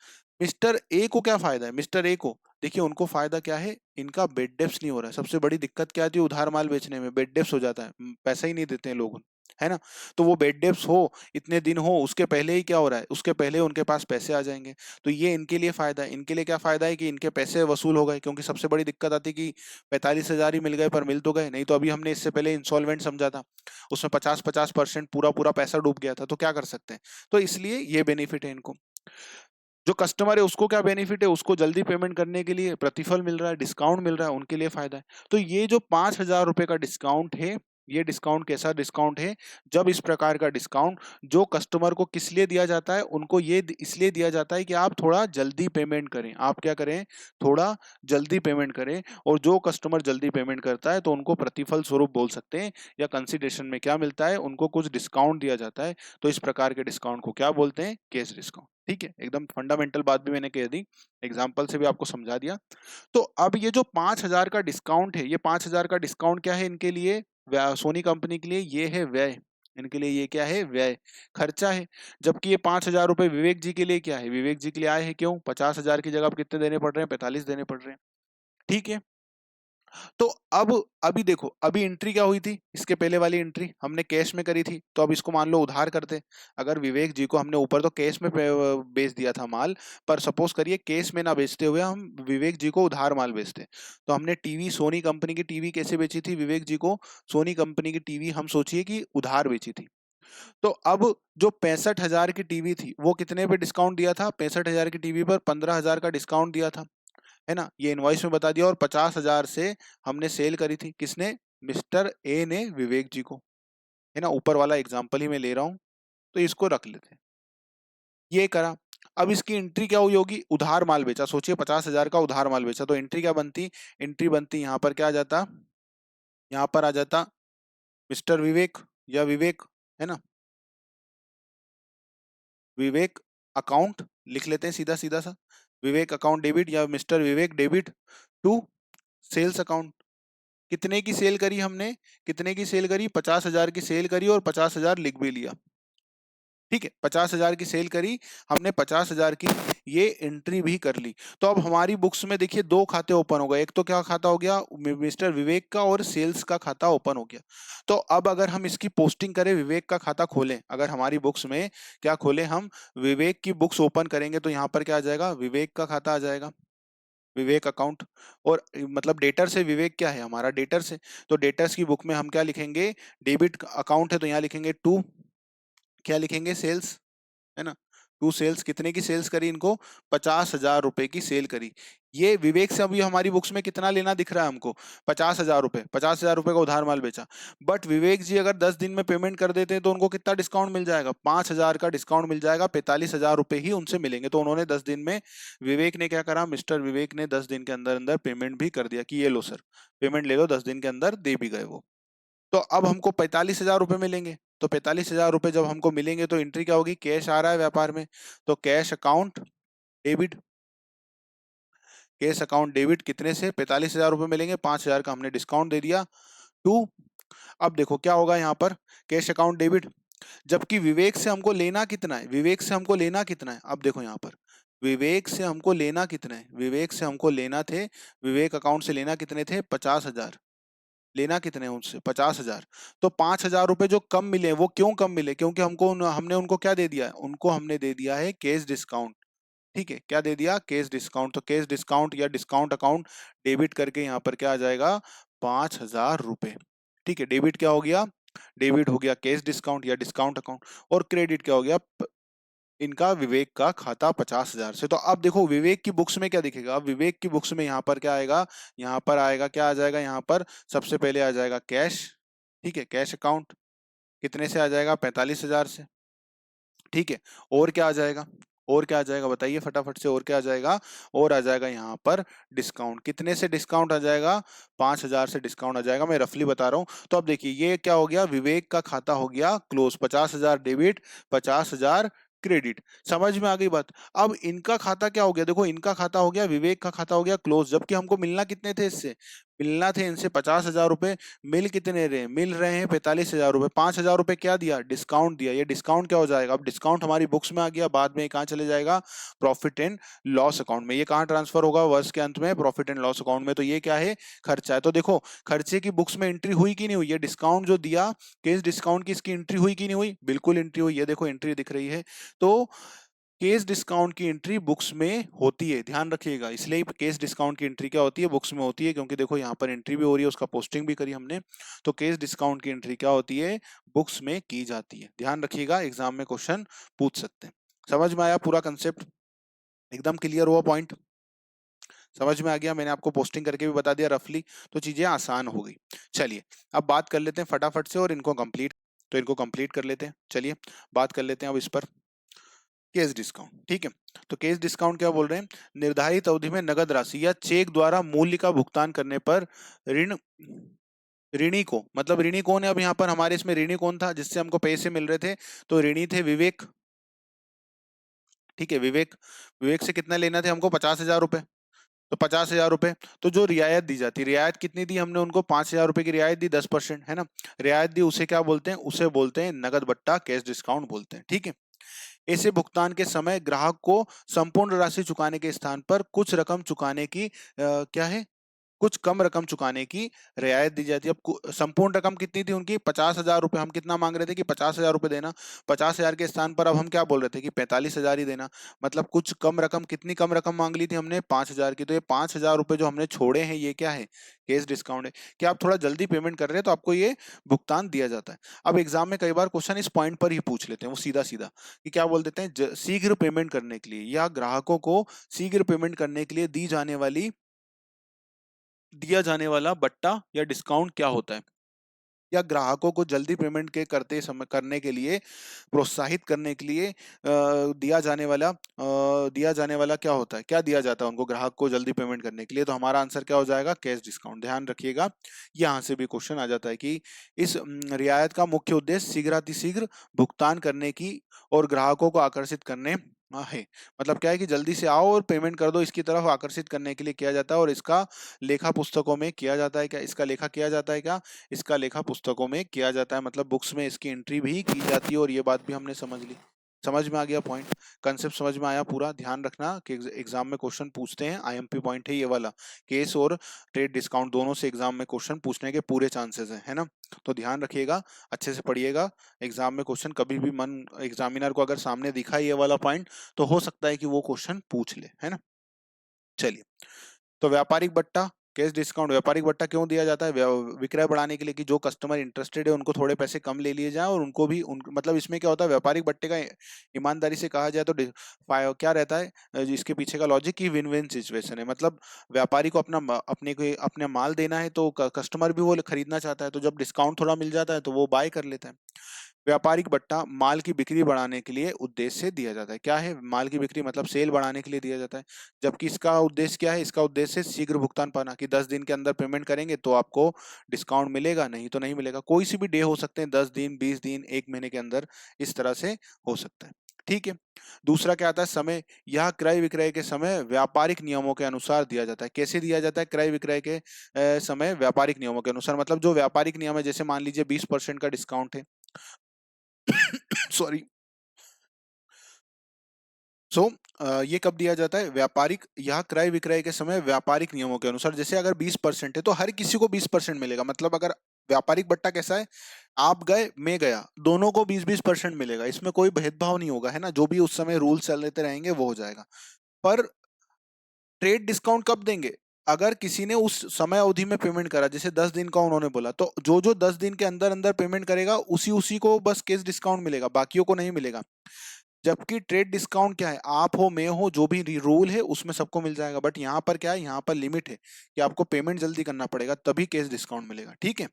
मिस्टर ए को क्या फायदा है, मिस्टर ए को देखिए उनको फायदा क्या है, इनका बेड डेप्स नहीं हो रहा है। सबसे बड़ी दिक्कत क्या आती है उधार माल बेचने में, बेड डेप्स हो जाता है, पैसा ही नहीं देते हैं लोग, है ना। तो वो बेड डेप्स हो, इतने दिन हो, उसके पहले ही क्या हो रहा है, उसके पहले उनके पास पैसे आ जाएंगे। तो ये इनके लिए फायदा है। इनके लिए क्या फायदा है कि इनके पैसे वसूल हो गए, क्योंकि सबसे बड़ी दिक्कत आती कि 45,000 ही मिल गए पर मिल तो गए नहीं, तो अभी हमने इससे पहले इंस्टॉलमेंट समझा था, उसमें 50-50% पूरा पूरा पैसा डूब गया था, तो क्या कर सकते हैं। तो इसलिए ये बेनिफिट है इनको। जो कस्टमर है उसको क्या बेनिफिट है, उसको जल्दी पेमेंट करने के लिए प्रतिफल मिल रहा है, डिस्काउंट मिल रहा है, उनके लिए फायदा है। तो ये जो 5,000 रुपए का डिस्काउंट है, ये डिस्काउंट कैसा डिस्काउंट है, जब इस प्रकार का डिस्काउंट जो कस्टमर को किस लिए दिया जाता है, उनको ये इसलिए दिया जाता है कि आप थोड़ा जल्दी पेमेंट करें, आप क्या करें, थोड़ा जल्दी पेमेंट करें। और जो कस्टमर जल्दी पेमेंट करता है तो उनको प्रतिफल स्वरूप बोल सकते हैं, या कंसिडरेशन में क्या मिलता है, उनको कुछ डिस्काउंट दिया जाता है। तो इस प्रकार के डिस्काउंट को क्या बोलते हैं, कैश डिस्काउंट। ठीक है, एकदम फंडामेंटल बात भी मैंने कह दी, एग्जाम्पल से भी आपको समझा दिया। तो अब ये जो 5,000 का डिस्काउंट है, ये 5,000 का डिस्काउंट क्या है इनके लिए, सोनी कंपनी के लिए ये है व्यय, इनके लिए ये क्या है, व्यय, खर्चा है। जबकि ये 5,000 रुपए विवेक जी के लिए क्या है, विवेक जी के लिए आए हैं, क्यों, 50,000 की जगह अब कितने देने पड़ रहे हैं, 45 देने पड़ रहे हैं। ठीक है। तो अब अभी देखो, अभी एंट्री क्या हुई थी, इसके पहले वाली एंट्री हमने कैश में करी थी, तो अब इसको मान लो उधार करते। अगर विवेक जी को हमने ऊपर तो कैश में बेच दिया था माल, पर सपोज करिए कैश में ना बेचते हुए हम विवेक जी को उधार माल बेचते, तो हमने टीवी, सोनी कंपनी की टीवी कैसे बेची थी विवेक जी को, सोनी कंपनी की टीवी हम सोचिए कि उधार बेची थी। तो अब जो 65,000 की टीवी थी वो कितने पे डिस्काउंट दिया था, 65,000 की टीवी पर 15,000 का डिस्काउंट दिया था, है ना, ये इनवॉइस में बता दिया। और 50,000 से हमने सेल करी थी, किसने, मिस्टर ए ने विवेक जी को, है ना, ऊपर वाला एग्जाम्पल ही मैं ले रहा हूं, तो इसको रख लेते हैं। ये करा। अब इसकी एंट्री क्या हुई होगी, उधार माल बेचा, सोचिए 50,000 का उधार माल बेचा, तो एंट्री क्या बनती, एंट्री बनती यहाँ पर क्या आ जाता, यहाँ पर आ जाता मिस्टर विवेक या विवेक, है ना, विवेक अकाउंट लिख लेते हैं सीधा सीधा सा, विवेक अकाउंट डेबिट या mister Vivek debit to sales account. कितने की सेल करी हमने, कितने की सेल करी, 50,000 की सेल करी और 50,000 लिख भी लिया। ठीक है, 50,000 की सेल करी हमने, 50,000 की ये एंट्री भी कर ली। तो अब हमारी बुक्स में देखिए दो खाते ओपन हो गए, एक तो क्या खाता हो गया, मिस्टर विवेक का, और सेल्स का खाता ओपन हो गया। तो अब अगर हम इसकी पोस्टिंग करें, विवेक का खाता खोलें, अगर हमारी बुक्स में क्या खोलें हम, विवेक की बुक्स ओपन करेंगे, तो यहाँ पर क्या आ जाएगा, विवेक का खाता आ जाएगा, विवेक अकाउंट। और मतलब डेटर से विवेक क्या है, हमारा डेटर से, तो डेटर्स की बुक में हम क्या लिखेंगे, डेबिट अकाउंट है तो यहाँ लिखेंगे टू, क्या लिखेंगे, सेल्स, है ना, टू सेल्स। कितने की सेल्स करी इनको, 50,000 रुपए की सेल करी। ये विवेक से अभी हमारी बुक्स में कितना लेना दिख रहा है हमको, 50,000 रुपए, 50,000 रुपए का उधार माल बेचा। बट विवेक जी अगर 10 दिन में पेमेंट कर देते हैं तो उनको कितना डिस्काउंट मिल जाएगा, 5,000 का डिस्काउंट मिल जाएगा, 45,000 रुपए ही उनसे मिलेंगे। तो उन्होंने 10 दिन में, विवेक ने क्या करा, मिस्टर विवेक ने 10 दिन के अंदर अंदर पेमेंट भी कर दिया कि ये लो सर, पेमेंट ले लो, 10 दिन के अंदर दे भी गए वो। तो अब हमको 45,000 रुपए मिलेंगे। तो 45,000 रुपए जब हमको मिलेंगे तो एंट्री क्या होगी, कैश आ रहा है व्यापार में, तो cash account debit, cash account debit कितने से, 45,000 रुपए मिलेंगे, 5,000 का हमने डिस्काउंट दे दिया टू। अब देखो क्या होगा यहाँ पर, कैश अकाउंट डेबिट, जबकि विवेक से हमको लेना कितना है, विवेक से हमको लेना कितना है, अब देखो यहाँ पर विवेक से हमको लेना कितना है, विवेक से हमको लेना थे, विवेक अकाउंट से लेना कितने थे, 50,000, लेना कितने हैं उनसे, 50,000। तो 5,000 रुपए जो कम मिले, वो क्यों कम मिले, क्योंकि हमने उनको क्या दे दिया है, उनको हमने दे दिया है केस डिस्काउंट। ठीक है, क्या दे दिया, केस डिस्काउंट। तो केस डिस्काउंट या डिस्काउंट अकाउंट डेबिट करके यहाँ पर क्या आ जाएगा, 5,000 रुपए। ठीक है, डेबिट क्या हो गया, डेबिट हो गया केस डिस्काउंट या डिस्काउंट अकाउंट, और क्रेडिट क्या हो गया, इनका विवेक का खाता 50,000 से। तो अब देखो विवेक की बुक्स में क्या दिखेगा, अब विवेक की बुक्स में यहाँ पर क्या आएगा, यहाँ पर आएगा, क्या आ जाएगा, यहाँ पर सबसे पहले आ जाएगा कैश। ठीक है, कैश अकाउंट कितने से आ जाएगा, 45,000 से। ठीक है, और क्या आ जाएगा, और क्या आ जाएगा बताइए फटाफट से, और क्या आ जाएगा, और आ जाएगा यहाँ पर डिस्काउंट, कितने से डिस्काउंट आ जाएगा, 5,000 से डिस्काउंट आ जाएगा, मैं रफली बता रहा हूँ। तो अब देखिए ये क्या हो गया, विवेक का खाता हो गया क्लोज, 50,000 डेबिट, 50,000 क्रेडिट। समझ में आ गई बात। अब इनका खाता क्या हो गया, देखो इनका खाता हो गया, विवेक का खाता हो गया क्लोज, जबकि हमको मिलना कितने थे इससे, मिलना थे इनसे 50,000 रुपए, मिल कितने रहे, मिल रहे हैं 45,000 रुपए, 5,000 रुपए क्या दिया, डिस्काउंट दिया, ये डिस्काउंट क्या हो जाएगा, अब डिस्काउंट हमारी बुक्स में आ गया, बाद में कहाँ चले जाएगा, प्रॉफिट एंड लॉस अकाउंट में। ये कहाँ ट्रांसफर होगा, वर्ष के अंत में प्रॉफिट एंड लॉस अकाउंट में। तो ये क्या है, खर्चा है। तो देखो खर्चे की बुक्स में एंट्री हुई कि नहीं हुई, ये डिस्काउंट जो दिया, केस डिस्काउंट की, इसकी एंट्री हुई कि नहीं हुई, बिल्कुल एंट्री हुई है, देखो एंट्री दिख रही है। तो केस डिस्काउंट की एंट्री बुक्स में होती है, ध्यान रखिएगा, इसलिए केस डिस्काउंट की एंट्री क्या होती है, बुक्स में होती है, क्योंकि देखो यहाँ पर एंट्री भी हो रही है, उसका पोस्टिंग भी करी हमने। तो केस डिस्काउंट की एंट्री क्या होती है, बुक्स में की जाती है, ध्यान रखिएगा, एग्जाम में क्वेश्चन पूछ सकते हैं। समझ में आया पूरा कंसेप्ट, एकदम क्लियर हुआ पॉइंट, समझ में आ गया, मैंने आपको पोस्टिंग करके भी बता दिया रफली, तो चीजें आसान हो गई। चलिए अब बात कर लेते हैं फटाफट से और इनको कंप्लीट, तो इनको कंप्लीट कर लेते हैं। चलिए बात कर लेते हैं अब इस पर, केस डिस्काउंट। ठीक है, तो केस डिस्काउंट क्या बोल रहे हैं, निर्धारित अवधि में नगद राशि या चेक द्वारा मूल्य का भुगतान करने पर ऋण, ऋणी को, मतलब ऋणी कौन है, अब यहाँ पर हमारे इसमें ऋणी कौन था जिससे हमको पैसे मिल रहे थे, तो ऋणी थे विवेक। ठीक है, विवेक, विवेक से कितना लेना थे हमको, 50,000 रुपए, तो 50,000 रुपए। तो जो रियायत दी जाती, रियायत कितनी दी हमने उनको, 5,000 रुपए की रियायत दी, 10%, है ना, रियायत दी, उसे क्या बोलते हैं, उसे बोलते हैं नगद बट्टा, कैश डिस्काउंट बोलते हैं। ठीक है, ऐसे भुगतान के समय ग्राहक को संपूर्ण राशि चुकाने के स्थान पर कुछ रकम चुकाने की क्या है, कुछ कम रकम चुकाने की रियायत दी जाती है। अब संपूर्ण रकम कितनी थी उनकी, 50,000 रुपए, हम कितना मांग रहे थे कि 50,000 रुपए देना, 50,000 के स्थान पर अब हम क्या बोल रहे थे कि 45,000 ही देना, मतलब कुछ कम रकम, कितनी कम रकम मांग ली थी हमने, 5,000 की। तो ये 5,000 रुपए जो हमने छोड़े हैं, ये क्या है, केस डिस्काउंट है, कि आप थोड़ा जल्दी पेमेंट कर रहे हैं तो आपको ये भुगतान दिया जाता है। अब एग्जाम में कई बार क्वेश्चन इस पॉइंट पर ही पूछ लेते हैं, वो सीधा सीधा, कि क्या बोल देते हैं, शीघ्र पेमेंट करने के लिए या ग्राहकों को शीघ्र पेमेंट करने के लिए दी जाने वाली, दिया जाने वाला बट्टा या डिस्काउंट क्या होता है। या ग्राहकों को जल्दी पेमेंट के करते समय करने के लिए प्रोत्साहित करने के लिए दिया जाने वाला क्या होता है, क्या दिया जाता है उनको ग्राहक को जल्दी पेमेंट करने के लिए? तो हमारा आंसर क्या हो जाएगा? Cash discount. ध्यान रखिएगा, यहाँ से भी क्वेश्चन आ जाता है कि इस रियायत का मुख्य उद्देश्य शीघ्रातिशीघ्र भुगतान करने की और ग्राहकों को आकर्षित करने है। मतलब क्या है कि जल्दी से आओ और पेमेंट कर दो, इसकी तरफ आकर्षित करने के लिए किया जाता है। और इसका लेखा पुस्तकों में किया जाता है क्या? इसका लेखा किया जाता है क्या? इसका लेखा पुस्तकों में किया जाता है, मतलब बुक्स में इसकी एंट्री भी की जाती है। और ये बात भी हमने समझ ली। समझ में आ गया पॉइंट? कंसेप्ट समझ में आया पूरा? ध्यान रखना कि एग्जाम में क्वेश्चन पूछते हैं, आईएमपी पॉइंट है ये वाला। केस और ट्रेड डिस्काउंट दोनों से एग्जाम में क्वेश्चन पूछने के पूरे चांसेस हैं, है ना? तो ध्यान रखिएगा, अच्छे से पढ़िएगा। एग्जाम में क्वेश्चन कभी भी मन एग्जामिनर को अगर सामने दिखा ये वाला पॉइंट, तो हो सकता है कि वो क्वेश्चन पूछ ले, है ना? चलिए, तो व्यापारिक बट्टा, कैश डिस्काउंट। व्यापारिक बट्टा क्यों दिया जाता है? विक्रय बढ़ाने के लिए, कि जो कस्टमर इंटरेस्टेड है उनको थोड़े पैसे कम ले लिए जाए और उनको भी मतलब इसमें क्या होता है, व्यापारिक बट्टे का ईमानदारी से कहा जाए तो क्या रहता है जिसके पीछे का लॉजिक, की विन विन सिचुएशन है। मतलब व्यापारी को अपने को अपने माल देना है, तो कस्टमर भी वो खरीदना चाहता है, तो जब डिस्काउंट थोड़ा मिल जाता है तो वो बाय कर लेता है। व्यापारिक बट्टा माल की बिक्री बढ़ाने के लिए उद्देश्य से दिया जाता है। क्या है? माल की बिक्री मतलब सेल बढ़ाने के लिए दिया जाता है। जबकि इसका उद्देश्य क्या है? इसका उद्देश्य शीघ्र भुगतान पाना, कि 10 दिन के अंदर पेमेंट करेंगे तो आपको डिस्काउंट मिलेगा, नहीं तो नहीं मिलेगा। कोई सी भी डे हो सकते हैं, 10 दिन, 20 दिन, 1 महीने के अंदर, इस तरह से हो सकता है। ठीक है। दूसरा क्या आता है? समय। यह क्रय विक्रय के समय व्यापारिक नियमों के अनुसार दिया जाता है। कैसे दिया जाता है क्रय विक्रय के समय? व्यापारिक नियमों के अनुसार। मतलब जो व्यापारिक नियम है, जैसे मान लीजिए 20% का डिस्काउंट है। सॉरी। सो ये कब दिया जाता है? व्यापारिक, यह क्रय विक्रय के समय व्यापारिक नियमों के अनुसार। जैसे अगर 20% है तो हर किसी को 20% मिलेगा। मतलब अगर व्यापारिक बट्टा कैसा है, आप गए मैं गया, दोनों को 20-20% मिलेगा, इसमें कोई भेदभाव नहीं होगा, है ना? जो भी उस समय रूल चलते रहेंगे वो हो जाएगा। पर ट्रेड डिस्काउंट कब देंगे? अगर किसी ने उस समय अवधि में पेमेंट करा, जैसे 10 दिन का उन्होंने बोला, तो जो जो 10 दिन के अंदर अंदर पेमेंट करेगा उसी उसी को बस केस डिस्काउंट मिलेगा, बाकियों को नहीं मिलेगा। जबकि ट्रेड डिस्काउंट क्या है? आप हो मैं हो, जो भी रूल है उसमें सबको मिल जाएगा। बट यहाँ पर क्या है? यहाँ पर लिमिट है कि आपको पेमेंट जल्दी करना पड़ेगा, तभी केस डिस्काउंट मिलेगा। ठीक है।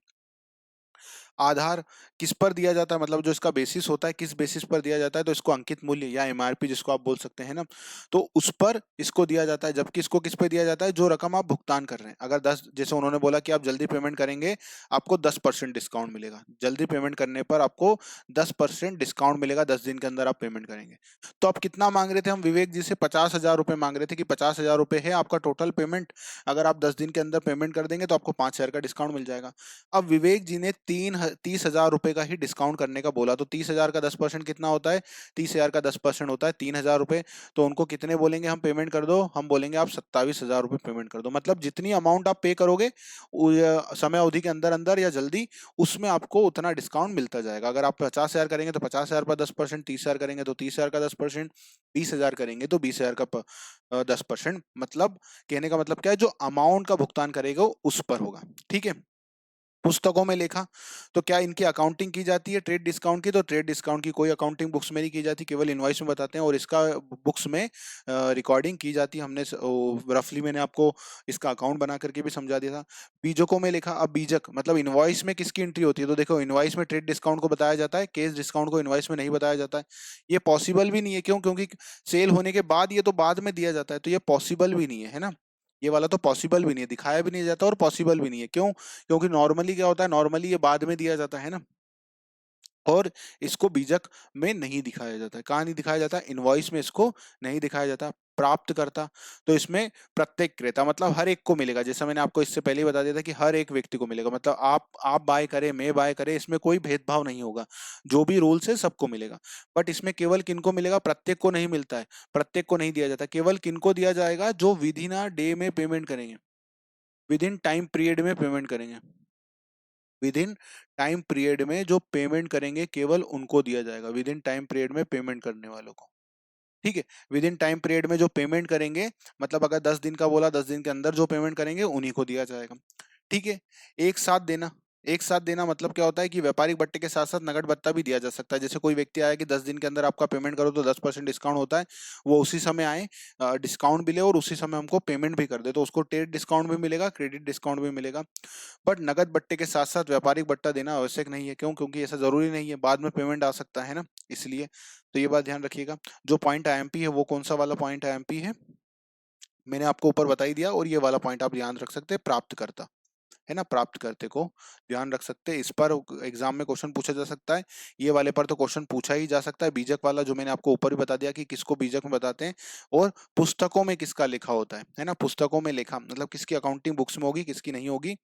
आधार किस पर दिया जाता है? मतलब जो इसका बेसिस होता है, किस बेसिस पर दिया जाता है? तो इसको अंकित मूल्य या एमआरपी जिसको आप बोल सकते हैं ना, तो उस पर इसको दिया जाता है। जबकि इसको किस पे दिया जाता है? जो रकम आप भुगतान कर रहे हैं। अगर 10, जैसे उन्होंने बोला कि आप जल्दी पेमेंट करेंगे, आपको 10% डिस्काउंट मिलेगा। जल्दी पेमेंट करने पर आपको 10% डिस्काउंट मिलेगा, 10 दिन के अंदर आप पेमेंट करेंगे। तो आप कितना मांग रहे थे? हम विवेक जी से 50,000 रुपए मांग रहे थे, कि 50,000 रुपए है आपका टोटल पेमेंट, अगर आप 10 दिन के अंदर पेमेंट कर देंगे तो आपको 5,000 का डिस्काउंट मिल जाएगा। अब विवेक जी ने 30,000 रुपए का ही डिस्काउंट करने का बोला, तो 30,000 का 10% कितना होता है? 30,000 का 10% होता है 3,000 रुपए। तो उनको कितने बोलेंगे हम पेमेंट कर दो? हम बोलेंगे आप 27,000 रुपए पेमेंट कर दो। मतलब जितनी अमाउंट आप पे करोगे समय अवधि के अंदर अंदर या जल्दी, उसमें आपको उतना डिस्काउंट मिलता जाएगा। अगर आप 50,000 करेंगे तो 50,000 पर 10%, 30,000 करेंगे तो 30,000 का 10%, 20,000 करेंगे तो 20,000 का 10%। मतलब कहने का मतलब क्या है? जो अमाउंट का भुगतान करेगा उस पर होगा। ठीक है। पुस्तकों में लेखा, तो क्या इनकी अकाउंटिंग की जाती है ट्रेड डिस्काउंट की? तो ट्रेड डिस्काउंट की कोई अकाउंटिंग बुक्स में नहीं की जाती, केवल इनवॉइस में बताते हैं। और इसका बुक्स में रिकॉर्डिंग की जाती है। हमने रफली मैंने आपको इसका अकाउंट बना करके भी समझा दिया था। बीजकों में लेखा। अब बीजक मतलब इनवॉइस में किसकी एंट्री होती है? तो देखो, इनवॉइस में ट्रेड डिस्काउंट को बताया जाता है, केस डिस्काउंट को इनवॉइस में नहीं बताया जाता है। ये पॉसिबल भी नहीं है। क्यों? क्योंकि सेल होने के बाद ये तो बाद में दिया जाता है, तो ये पॉसिबल भी नहीं है ना? ये वाला तो पॉसिबल भी नहीं है, दिखाया भी नहीं जाता और पॉसिबल भी नहीं है। क्यों? क्योंकि नॉर्मली क्या होता है, नॉर्मली ये बाद में दिया जाता है ना। और इसको बीजक में नहीं दिखाया जाता है। कहाँ नहीं दिखाया जाता? इनवॉइस में इसको नहीं दिखाया जाता। प्राप्त करता, तो इसमें प्रत्येक क्रेता मतलब हर एक को मिलेगा। जैसा मैंने आपको इससे पहले ही बता दिया था कि हर एक व्यक्ति को मिलेगा। मतलब आप बाय करें, मैं बाय करें, इसमें कोई भेदभाव नहीं होगा। जो भी रूल्स है सबको मिलेगा। बट इसमें केवल किनको मिलेगा? प्रत्येक को नहीं मिलता है। प्रत्येक को नहीं दिया जाता। केवल किनको दिया जाएगा? जो विद इन अ डे में पेमेंट करेंगे, विद इन टाइम पीरियड में पेमेंट करेंगे। विद इन टाइम पीरियड में जो पेमेंट करेंगे, केवल उनको दिया जाएगा। विद इन टाइम पीरियड में पेमेंट करने वालों को। ठीक है। विद इन टाइम पीरियड में जो पेमेंट करेंगे, मतलब अगर 10 दिन का बोला, 10 दिन के अंदर जो पेमेंट करेंगे उन्हीं को दिया जाएगा। ठीक है। एक साथ देना, एक साथ देना मतलब क्या होता है कि व्यापारिक बट्टे के साथ साथ नगद भत्ता भी दिया जा सकता है। जैसे कोई व्यक्ति आया कि 10 दिन के अंदर आपका पेमेंट करो तो 10% डिस्काउंट होता है, वो उसी समय आए, डिस्काउंट भी ले और उसी समय हमको पेमेंट भी कर दे, तो उसको ट्रेड डिस्काउंट भी मिलेगा, क्रेडिट डिस्काउंट भी मिलेगा। बट नगद बट्टे के साथ साथ व्यापारिक बट्टा देना आवश्यक नहीं है। क्यों? क्योंकि ऐसा जरूरी नहीं है, बाद में पेमेंट आ सकता है ना, इसलिए। तो ये बात ध्यान रखिएगा। जो पॉइंट आईएमपी है वो कौन सा वाला पॉइंट आईएमपी है, मैंने आपको ऊपर बता ही दिया। और ये वाला पॉइंट आप ध्यान रख सकते हैं, प्राप्तकर्ता, है ना, प्राप्तकर्ता को ध्यान रख सकते हैं। इस पर एग्जाम में क्वेश्चन पूछा जा सकता है। ये वाले पर तो क्वेश्चन पूछा ही जा सकता है। बीजक वाला जो मैंने आपको ऊपर ही बता दिया कि किसको बीजक में बताते हैं, और पुस्तकों में किसका लिखा होता है ना, पुस्तकों में लिखा मतलब किसकी अकाउंटिंग बुक्स में होगी, किसकी नहीं होगी,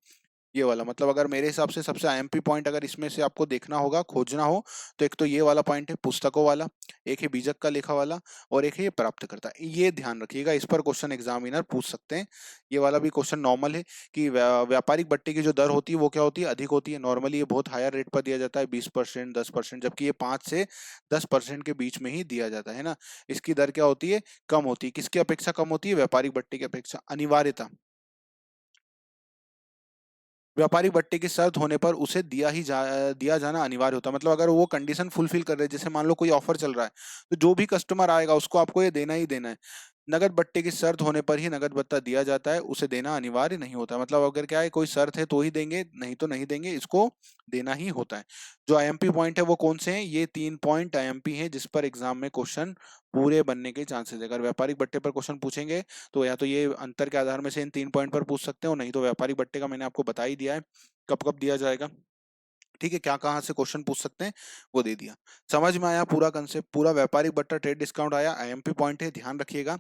ये वाला। मतलब अगर मेरे हिसाब से सबसे आईएमपी पॉइंट अगर इसमें से आपको देखना होगा, खोजना हो, तो एक तो ये वाला पॉइंट है पुस्तकों वाला, एक है बीजक का लेखा वाला, और एक है ये प्राप्तकर्ता। ये ध्यान रखिएगा, इस पर क्वेश्चन एग्जामिनर पूछ सकते हैं। ये वाला भी क्वेश्चन नॉर्मल है कि व्यापारिक बट्टे की जो दर होती है वो क्या होती है, अधिक होती है। नॉर्मली ये बहुत हायर रेट पर दिया जाता है, 20%, 10%, जबकि ये 5 से 10% के बीच में ही दिया जाता है ना। इसकी दर क्या होती है, कम होती है। किसकी अपेक्षा कम होती है, व्यापारिक बट्टे की अपेक्षा। अनिवार्यता, व्यापारिक बट्टे की शर्त होने पर उसे दिया जाना अनिवार्य होता है। मतलब अगर वो कंडीशन फुलफिल कर रहे हैं, जैसे मान लो कोई ऑफर चल रहा है, तो जो भी कस्टमर आएगा उसको आपको ये देना ही देना है। नगद बट्टे की शर्त होने पर ही नगद भत्ता दिया जाता है, उसे देना अनिवार्य नहीं होता। मतलब अगर क्या है, कोई शर्त है तो ही देंगे, नहीं तो नहीं देंगे, इसको देना ही होता है। जो आईएमपी पॉइंट है वो कौन से हैं, ये 3 पॉइंट आईएमपी हैं जिस पर एग्जाम में क्वेश्चन पूरे बनने के चांसेस है। अगर व्यापारिक बट्टे पर क्वेश्चन पूछेंगे तो या तो ये अंतर के आधार में से इन 3 पॉइंट पर पूछ सकते हो, नहीं तो व्यापारिक बट्टे का मैंने आपको बता ही दिया है कब कब दिया जाएगा। ठीक है, क्या कहाँ से क्वेश्चन पूछ सकते हैं वो दे दिया। समझ में आया पूरा कंसेप्ट, पूरा व्यापारिक बट्टा ट्रेड डिस्काउंट आया, आईएमपी पॉइंट है, ध्यान रखिएगा।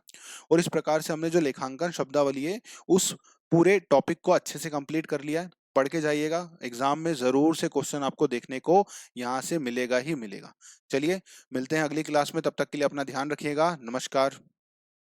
और इस प्रकार से हमने जो लेखांकन शब्दावली है उस पूरे टॉपिक को अच्छे से कंप्लीट कर लिया है। पढ़ के जाइएगा, एग्जाम में जरूर से क्वेश्चन आपको देखने को यहाँ से मिलेगा ही मिलेगा। चलिए, मिलते हैं अगली क्लास में, तब तक के लिए अपना ध्यान रखिएगा। नमस्कार।